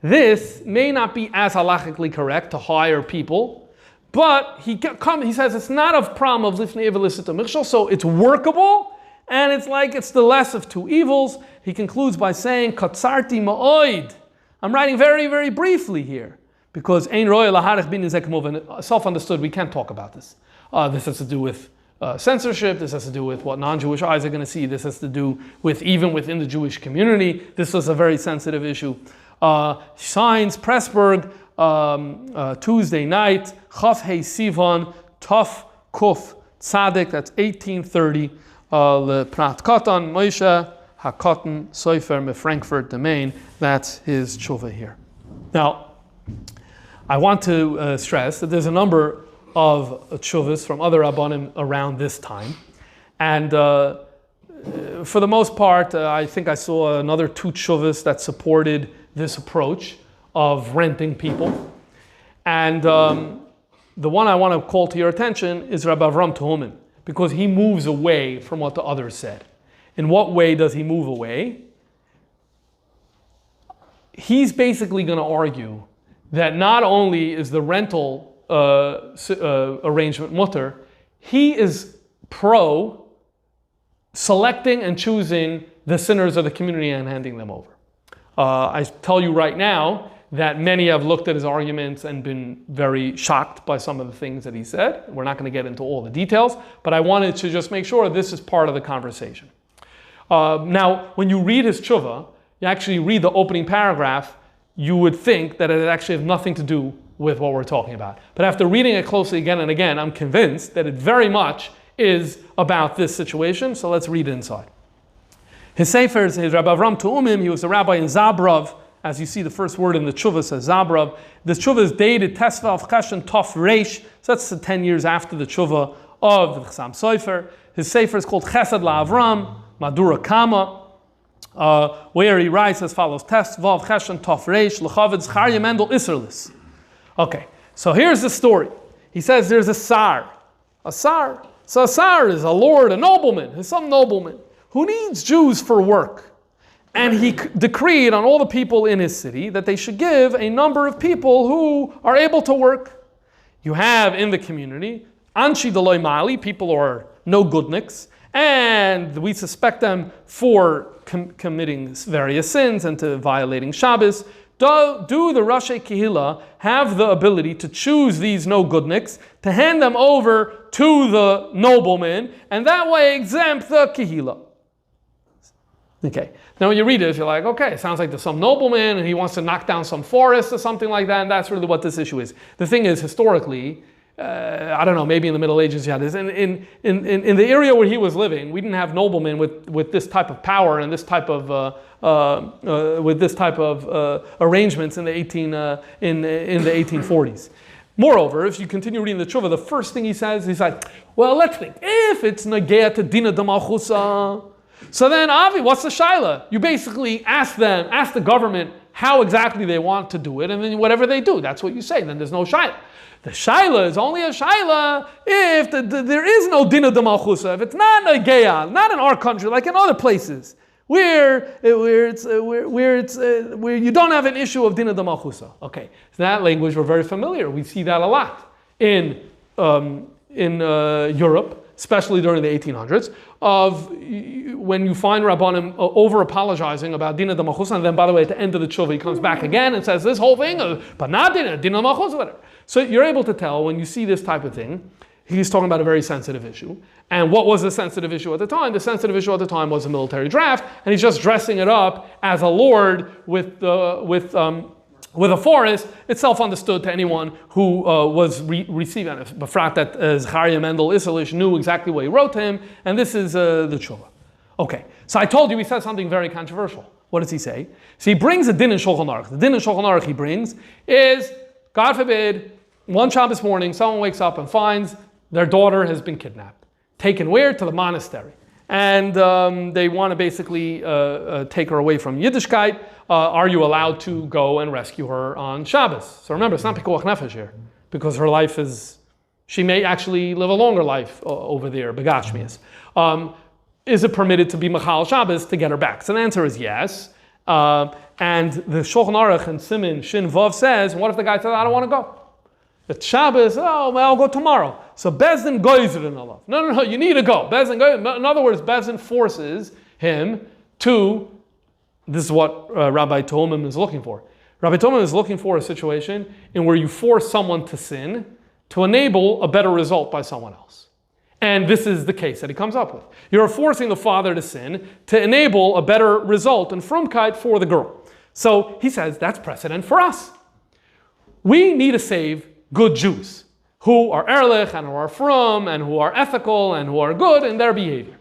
This may not be as halachically correct to hire people, but he says it's not a problem of lifnei evelisita michshol, so it's workable, and it's the less of two evils. He concludes by saying, katzarti ma'oid. I'm writing very, very briefly here. Because ein roya laharich bin nizek, self-understood, we can't talk about this. This has to do with censorship. This has to do with what non-Jewish eyes are going to see. This has to do with even within the Jewish community. This was a very sensitive issue. Signs, Pressburg, Tuesday night, Chaf Hei Sivan, Tuf Kuf Tzadik, that's 1830, Le Prat Katan, Moshe HaKatan, Soifer Me Frankfurt, the Main. That's his tshuva here. Now, I want to stress that there's a number of tshuvas from other rabbanim around this time. And for the most part, I think I saw another two tshuvas that supported this approach of renting people. And the one I want to call to your attention is Rabbi Avram Tehumin, because he moves away from what the others said. In what way does he move away? He's basically going to argue that not only is the rental arrangement mutter, he is pro selecting and choosing the sinners of the community and handing them over. I tell you right now that many have looked at his arguments and been very shocked by some of the things that he said. We're not going to get into all the details, but I wanted to just make sure this is part of the conversation. Now, when you read his tshuva, you actually read the opening paragraph, you would think that it actually has nothing to do with what we're talking about. But after reading it closely again and again, I'm convinced that it very much is about this situation. So let's read it inside. His sefer is Rabbi Avram Tehumin. He was a rabbi in Zabrov. As you see, the first word in the tshuva says Zabrov. The tshuva is dated Tesvav Cheshen Tov Reish. So that's 10 years after the tshuva of the Chassam Sofer. His sefer is called Chesed LaAvram, Madura Kama. Where he writes as follows: Test Vav Cheshen Tov Reish L'Chavid Zcharia Mendel Isserlis. Okay, so here's the story. He says there's a sar. So a sar is a lord, a nobleman, is some nobleman who needs Jews for work. And he decreed on all the people in his city that they should give a number of people who are able to work. You have in the community Anshi Deloy Mali, people who are no goodniks, and we suspect them for committing various sins and to violating Shabbos. Do the Rashi Kehila have the ability to choose these no goodniks, to hand them over to the nobleman, and that way exempt the Kehila? Okay. Now when you read it, you're like, okay, it sounds like there's some nobleman and he wants to knock down some forest or something like that, and that's really what this issue is. The thing is, historically, I don't know, maybe in the Middle Ages you had this. In the area where he was living, we didn't have noblemen with this type of power and this type of arrangements in the 1840s. Moreover, if you continue reading the tshuva, the first thing he says, he's like, well, let's think. If it's negea to dina d'malchusa, so then, Avi, what's the shaila? You basically ask the government how exactly they want to do it, and then whatever they do, that's what you say. Then there's no shaila. The shaila is only a shaila if there is no dina de malchusa, if it's not a geya, not in our country, like in other places, where you don't have an issue of dina de malchusa. Okay, so that language we're very familiar. We see that a lot in Europe, especially during the 1800s, of when you find rabbanim over apologizing about dina de malchusa, and then by the way at the end of the tshuva he comes back again and says this whole thing, but not dina de malchusa, whatever. So you're able to tell when you see this type of thing, he's talking about a very sensitive issue. And what was the sensitive issue at the time? The sensitive issue at the time was a military draft, and he's just dressing it up as a lord with a forest. It's self-understood to anyone who was receiving it. Befrat that Zechariah Mendel Isserlich knew exactly what he wrote to him, and this is the tshuva. Okay, so I told you he said something very controversial. What does he say? So he brings a din in Shulchan Aruch. The din in Shulchan Aruch he brings is, God forbid, one Shabbos morning, someone wakes up and finds their daughter has been kidnapped. Taken where? To the monastery. And they want to basically take her away from Yiddishkeit. Are you allowed to go and rescue her on Shabbos? So remember, it's not pikuach nefesh here, because her life she may actually live a longer life over there, begashmias. Is it permitted to be Machal Shabbos to get her back? So the answer is yes. And the Shulchan Aruch and Siman Shin Vav says, what if the guy says, I don't want to go? It's Shabbos, well, I'll go tomorrow. So Bezdin goes in Allah. No, you need to go. Bezdin goes. In other words, Bezdin forces him to, this is what Rabbi Tolman is looking for. Rabbi Tolman is looking for a situation in where you force someone to sin to enable a better result by someone else. And this is the case that he comes up with. You're forcing the father to sin to enable a better result and frumkeit for the girl. So he says that's precedent for us. We need to save good Jews who are ehrlich and who are frum and who are ethical and who are good in their behavior.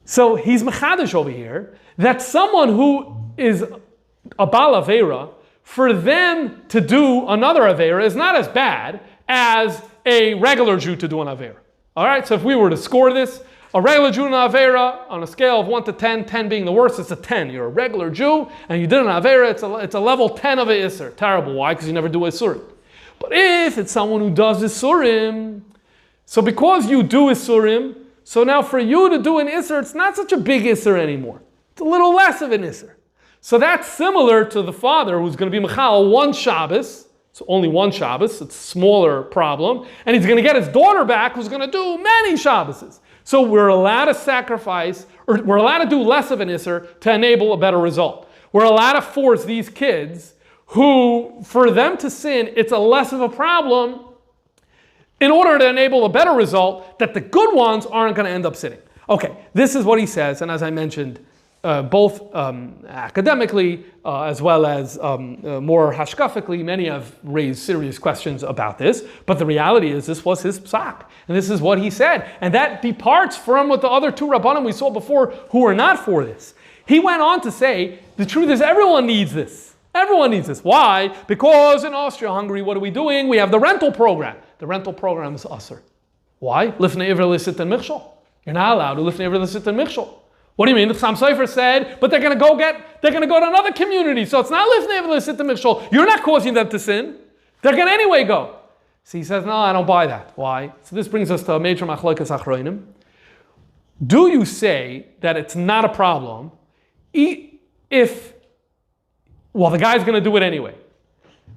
So he's mechadish over here that someone who is a bal avera, for them to do another avera is not as bad as a regular Jew to do an avera. All right, so if we were to score this, a regular Jew in an avera on a scale of 1 to 10, 10 being the worst, it's a 10. You're a regular Jew and you did an avera, it's a level 10 of a isser. Terrible. Why? Because you never do isurim. But if it's someone who does isurim, so because you do isurim, so now for you to do an isser, it's not such a big isser anymore. It's a little less of an isser. So that's similar to the father who's going to be mechal one Shabbos. So only one Shabbos, it's a smaller problem. And he's going to get his daughter back who's going to do many Shabboses. So we're allowed to sacrifice, or we're allowed to do less of an isser to enable a better result. We're allowed to force these kids who, for them to sin, it's a less of a problem in order to enable a better result that the good ones aren't going to end up sinning. Okay, this is what he says, and as I mentioned, both academically as well as more hashkafically, many have raised serious questions about this, but the reality is this was his psak, and this is what he said, and that departs from what the other two rabbanim we saw before who were not for this. He went on to say, the truth is everyone needs this. Everyone needs this. Why? Because in Austria-Hungary, what are we doing? We have the rental program. The rental program is usher. Why? Lifnei ivra lisit and michshol. You're not allowed to lifnei ivra lisit and michshol. What do you mean? The Chassam Sofer said, but they're going to go to another community. So it's not lifnei ivra lisit and michshol. You're not causing them to sin. They're going to anyway go. So he says, no, I don't buy that. Why? So this brings us to a major machlokes achronim. Do you say that it's not a problem if, well, the guy's going to do it anyway?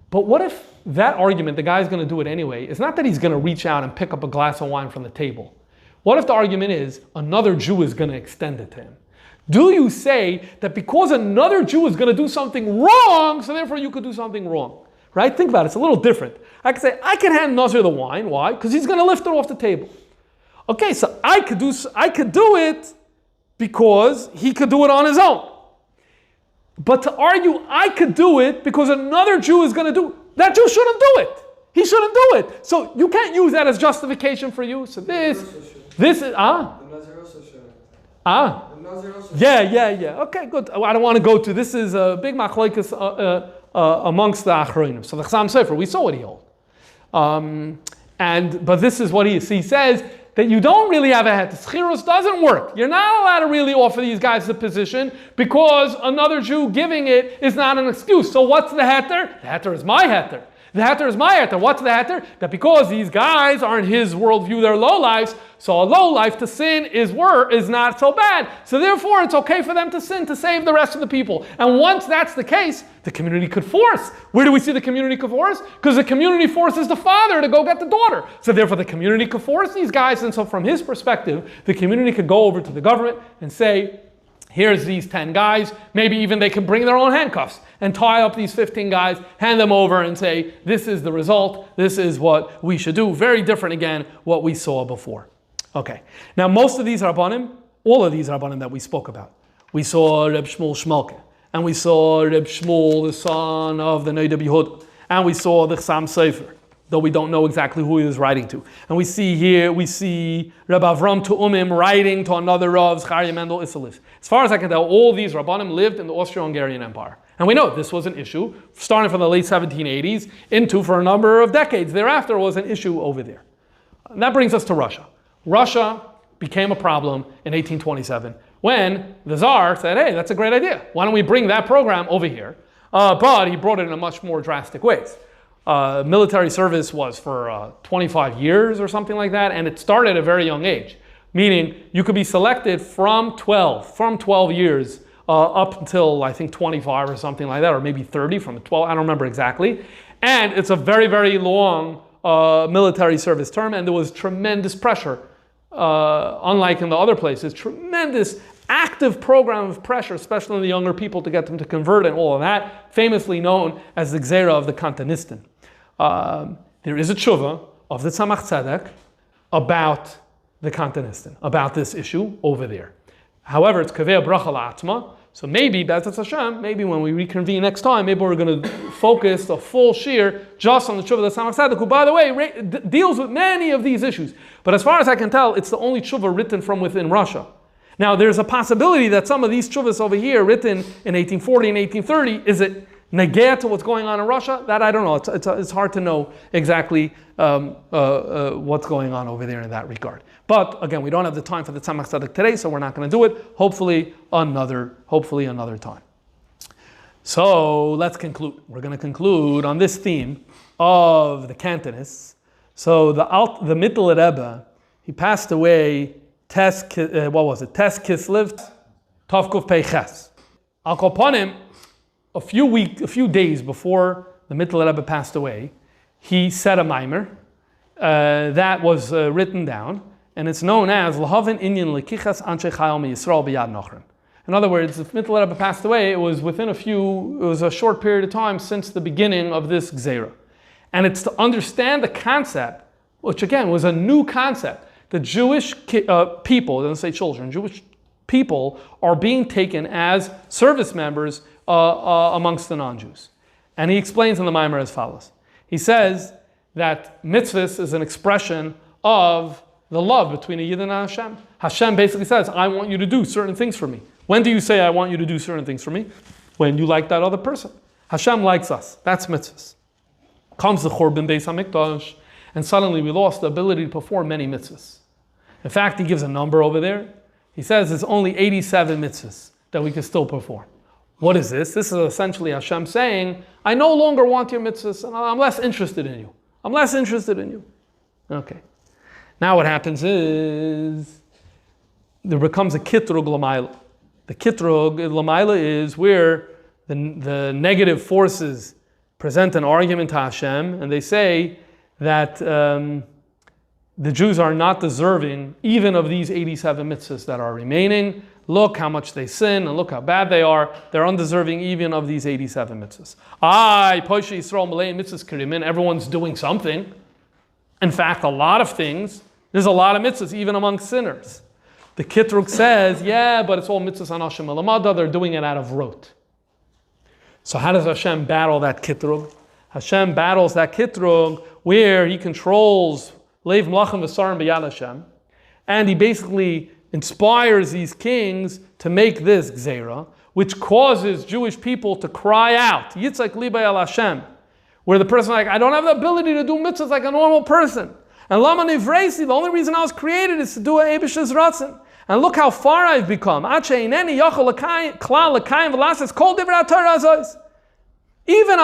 But what if that argument, the guy's going to do it anyway, is not that he's going to reach out and pick up a glass of wine from the table. What if the argument is another Jew is going to extend it to him? Do you say that because another Jew is going to do something wrong, so therefore you could do something wrong? Right? Think about it. It's a little different. I could say, I can hand Nazir the wine. Why? Because he's going to lift it off the table. Okay, so I could do it because he could do it on his own. But to argue I could do it because another Jew is going to do it, that Jew shouldn't do it. He shouldn't do it. So you can't use that as justification for you. So this is, Yeah. Okay, good. I don't want to go to, this is a big machlokes amongst the achronim. So the Chassam Sofer, we saw what he held. But this is what he says. that you don't really have a heter. Schirus doesn't work. You're not allowed to really offer these guys the position because another Jew giving it is not an excuse. So what's the heter? The heter is my heter. The heter is my heter. What's the heter? That because these guys aren't his worldview, they're lowlifes, so a lowlife to sin is not so bad. So therefore it's okay for them to sin to save the rest of the people. And once that's the case, the community could force. Where do we see the community could force? Because the community forces the father to go get the daughter. So therefore the community could force these guys, and so from his perspective, the community could go over to the government and say, here's these 10 guys, maybe even they can bring their own handcuffs and tie up these 15 guys, hand them over and say, this is the result, this is what we should do. Very different again, what we saw before. Okay, now most of these rabbanim, all of these rabbanim that we spoke about, we saw Reb Shmuel Shmulke, and we saw Reb Shmuel, the son of the Noda B'Yehuda, and we saw the Chassam Sofer, though we don't know exactly who he was writing to. And we see Reb Avram Tu'umim writing to another Rav, Zcharia Mendel Isserles. As far as I can tell, all these rabbanim lived in the Austrian-Hungarian Empire. And we know this was an issue, starting from the late 1780s, into for a number of decades thereafter was an issue over there. And that brings us to Russia. Russia became a problem in 1827 when the Tsar said, hey, that's a great idea. Why don't we bring that program over here? But he brought it in a much more drastic ways. Military service was for 25 years or something like that, and it started at a very young age, meaning you could be selected from 12 years up until I think 25 or something like that, or maybe 30 from 12, I don't remember exactly. And it's a very, very long military service term, and there was tremendous pressure, unlike in the other places, tremendous active program of pressure, especially on the younger people, to get them to convert and all of that, famously known as the Gzeira of the Kantonistan. There is a tshuva of the Tzemach Tzedek about the Kantonistan, about this issue over there. However, it's Kaveh Bracha La'atzma, so maybe, B'ezras Hashem, maybe when we reconvene next time, maybe we're going to focus a full shir just on the tshuva of the Tzemach Tzedek, who, by the way, deals with many of these issues. But as far as I can tell, it's the only tshuva written from within Russia. Now, there's a possibility that some of these tshuvas over here, written in 1840 and 1830, is it negate to what's going on in Russia? That I don't know. It's hard to know exactly what's going on over there in that regard. But again, we don't have the time for the Tzemach Tzedek today, so we're not going to do it. Hopefully another time. So let's conclude. We're going to conclude on this theme of the Cantonists. So the Mittel Rebbe, he passed away. Tes Kislev, Tovkuf Peiches. Al Koponim, a few days before the Mittel Rebbe passed away, he said a mimer that was written down, and it's known as Lahavin Inyan Lekichas Anshe Chayil MeYisrael B'Yad Nochrim. In other words, if Mittel Rebbe passed away, it was a short period of time since the beginning of this Gzeira. And it's to understand the concept, which again was a new concept. The Jewish people, it doesn't say children, Jewish people are being taken as service members amongst the non-Jews. And he explains in the Maimer as follows. He says that mitzvahs is an expression of the love between a Yid and Hashem. Hashem basically says, I want you to do certain things for me. When do you say, I want you to do certain things for me? When you like that other person. Hashem likes us. That's mitzvahs. Comes the Churban Beis HaMikdash, and suddenly we lost the ability to perform many mitzvahs. In fact, he gives a number over there. He says it's only 87 mitzvahs that we can still perform. What is this? This is essentially Hashem saying, I no longer want your mitzvahs, and I'm less interested in you. I'm less interested in you. Okay. Now what happens is, there becomes a kitrug l'mayla. The kitrug l'mayla is where the negative forces present an argument to Hashem, and they say that the Jews are not deserving even of these 87 mitzvahs that are remaining. Look how much they sin and look how bad they are. They're undeserving even of these 87 mitzvahs. Poshe Yisrael Malei mitzvahs kirimin. Everyone's doing something. In fact, a lot of things. There's a lot of mitzvahs even among sinners. The Kitrug says, yeah, but it's all mitzvahs anashim elamada. They're doing it out of rote. So how does Hashem battle that Kitrug? Hashem battles that Kitrug where he controls Leiv Mlachim V'Sarim B'Yad Hashem, and he basically inspires these kings to make this Gzeira, which causes Jewish people to cry out, Yitzhak Libay Al Hashem, where the person is like, I don't have the ability to do mitzvahs like a normal person. And lama nivreisi, the only reason I was created is to do an Eibish's ratzon. And look how far I've become. Even a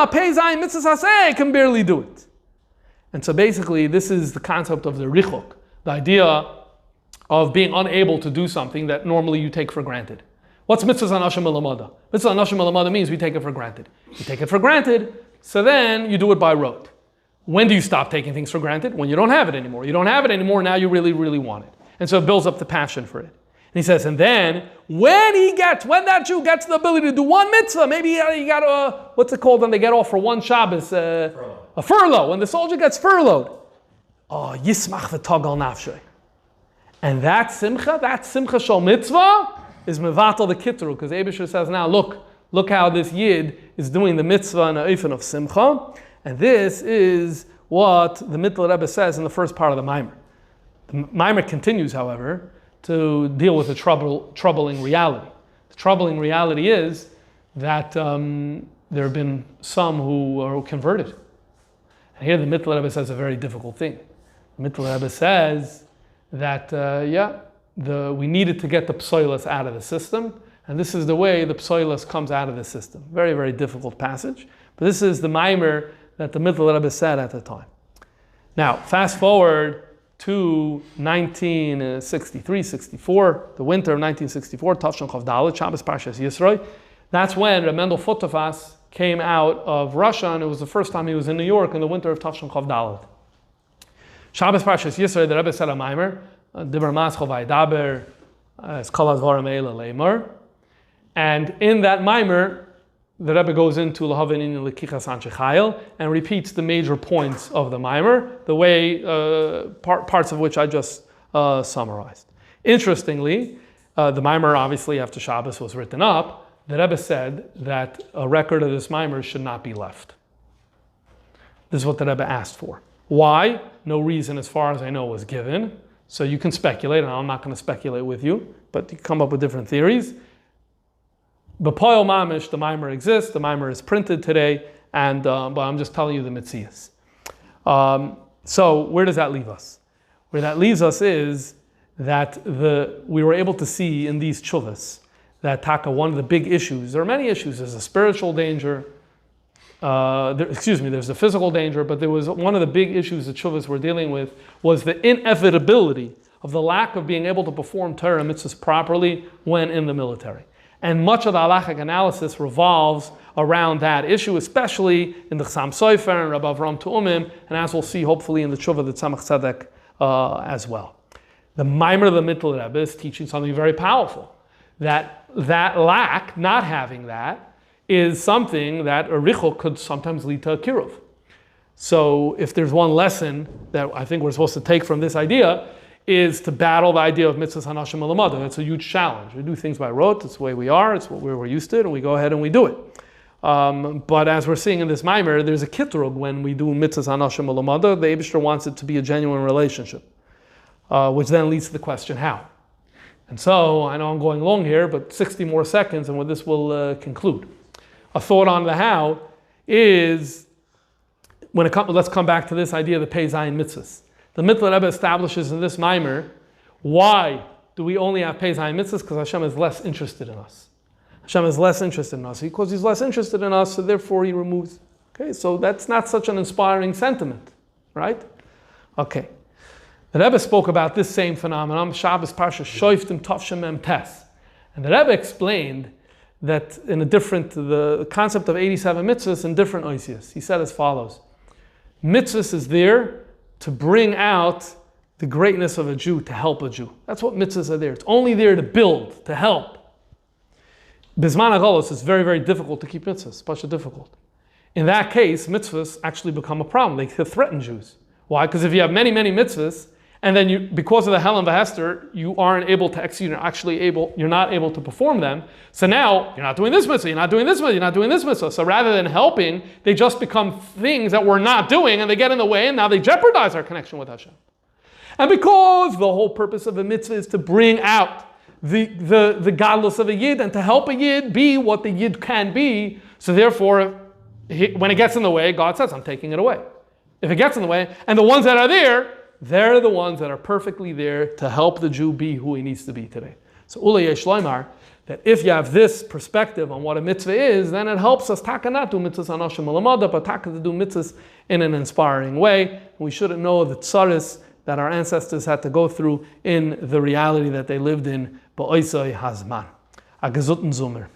peizayin mitzvahs haseh, I can barely do it. And so basically, this is the concept of the richok, the idea of being unable to do something that normally you take for granted. What's mitzvahs anashim elamada? Mitzvahs anashim elamada means we take it for granted. You take it for granted, so then you do it by rote. When do you stop taking things for granted? When you don't have it anymore. You don't have it anymore, now you really, really want it. And so it builds up the passion for it. And he says, and then, when that Jew gets the ability to do one mitzvah, maybe you got a, what's it called when they get off for one Shabbos? A furlough. When the soldier gets furloughed. Oh, yismach v'tag al nafshay. And that simcha shal mitzvah, is mevatel the kitru, because Eibishter says, now look how this yid is doing the mitzvah in a ofen of simcha. And this is what the Mittler Rebbe says in the first part of the Maimer. The Maimer continues, however, to deal with a troubling reality. The troubling reality is that there have been some who are converted. And here the Mittler Rebbe says a very difficult thing. The Mittler Rebbe says that, we needed to get the psoilus out of the system, and this is the way the psoilus comes out of the system. Very, very difficult passage, but this is the Maimer that the Mittler Rebbe said at the time. Now, fast forward to 1963-64, the winter of 1964, Tavshan Chav Dalet, Shabbos Parshas Yisroi. That's when Reb Mendel Futafas came out of Russia, and it was the first time he was in New York in the winter of Tavshan Chav Dalet. Shabbos Parshas Yisroi, the Rebbe said a Maimer, Diber Maschol Vaydaber, Skol Advarim Eila Leimor. And in that Maimer, the Rebbe goes into Lahavinin Lekichas Anshe Chayil and repeats the major points of the Maimer, the way parts of which I just summarized. Interestingly, the Maimer obviously after Shabbos was written up. The Rebbe said that a record of this Maimer should not be left. This is what the Rebbe asked for. Why? No reason as far as I know was given. So you can speculate, and I'm not going to speculate with you, but you come up with different theories. B'poil mamish, the Maimer exists, the Maimer is printed today, and but I'm just telling you the mitzias. So where does that leave us? Where that leaves us is that we were able to see in these chuvas that taka, one of the big issues, there are many issues, there's a spiritual danger, there's a physical danger, but there was one of the big issues that chuvas were dealing with was the inevitability of the lack of being able to perform Torah mitzvahs properly when in the military. And much of the halachic analysis revolves around that issue, especially in the Chassam Sofer and Rabbi Avram Tu'umim, and as we'll see hopefully in the Tshuva the Tzemach Tzedek as well. The Maimer of the Mittler Rebbe is teaching something very powerful. That lack, not having that, is something that a richok could sometimes lead to a kiruv. So if there's one lesson that I think we're supposed to take from this idea, is to battle the idea of mitzvahs hanashim elamada. That's a huge challenge. We do things by rote. It's the way we are. It's what we're used to, and we go ahead and we do it. But as we're seeing in this Maimer, there's a kitrug when we do mitzvahs hanashim elamada. The Eibishter wants it to be a genuine relationship, which then leads to the question how. And so I know I'm going long here, but 60 more seconds, and with this we'll conclude. A thought on the how is let's come back to this idea of the Pei Zayin mitzvahs. The Mittler Rebbe establishes in this Maimer, why do we only have Pei Zayin mitzvahs? Because Hashem is less interested in us. Hashem is less interested in us. Because He's less interested in us, so therefore He removes. Okay, so that's not such an inspiring sentiment, right? Okay. The Rebbe spoke about this same phenomenon, Shabbos Parsha Shoiftim Tavshem Mem Tes. And the Rebbe explained that the concept of 87 mitzvahs in different oisias. He said as follows: mitzvahs is there to bring out the greatness of a Jew, to help a Jew. That's what mitzvahs are there. It's only there to build, to help. Bizman HaGolos, it's very, very difficult to keep mitzvahs, much difficult. In that case, mitzvahs actually become a problem. They could threaten Jews. Why? Because if you have many, many mitzvahs, and then because of the Helen V'Hester, you aren't able to execute, you're not able to perform them. So now, you're not doing this mitzvah, you're not doing this mitzvah, you're not doing this mitzvah. So rather than helping, they just become things that we're not doing, and they get in the way, and now they jeopardize our connection with Hashem. And because the whole purpose of a mitzvah is to bring out the godless of a yid, and to help a yid be what the yid can be, so therefore, when it gets in the way, God says, I'm taking it away. If it gets in the way, and the ones that are there, they're the ones that are perfectly there to help the Jew be who he needs to be today. So Ula Yesh Loimar, that if you have this perspective on what a mitzvah is, then it helps us taka not do mitzvahs anashim alamada, but taka to do mitzvahs in an inspiring way. We shouldn't know the tsaris that our ancestors had to go through in the reality that they lived in. Ba'oisai hazman. A gezuten Zumer.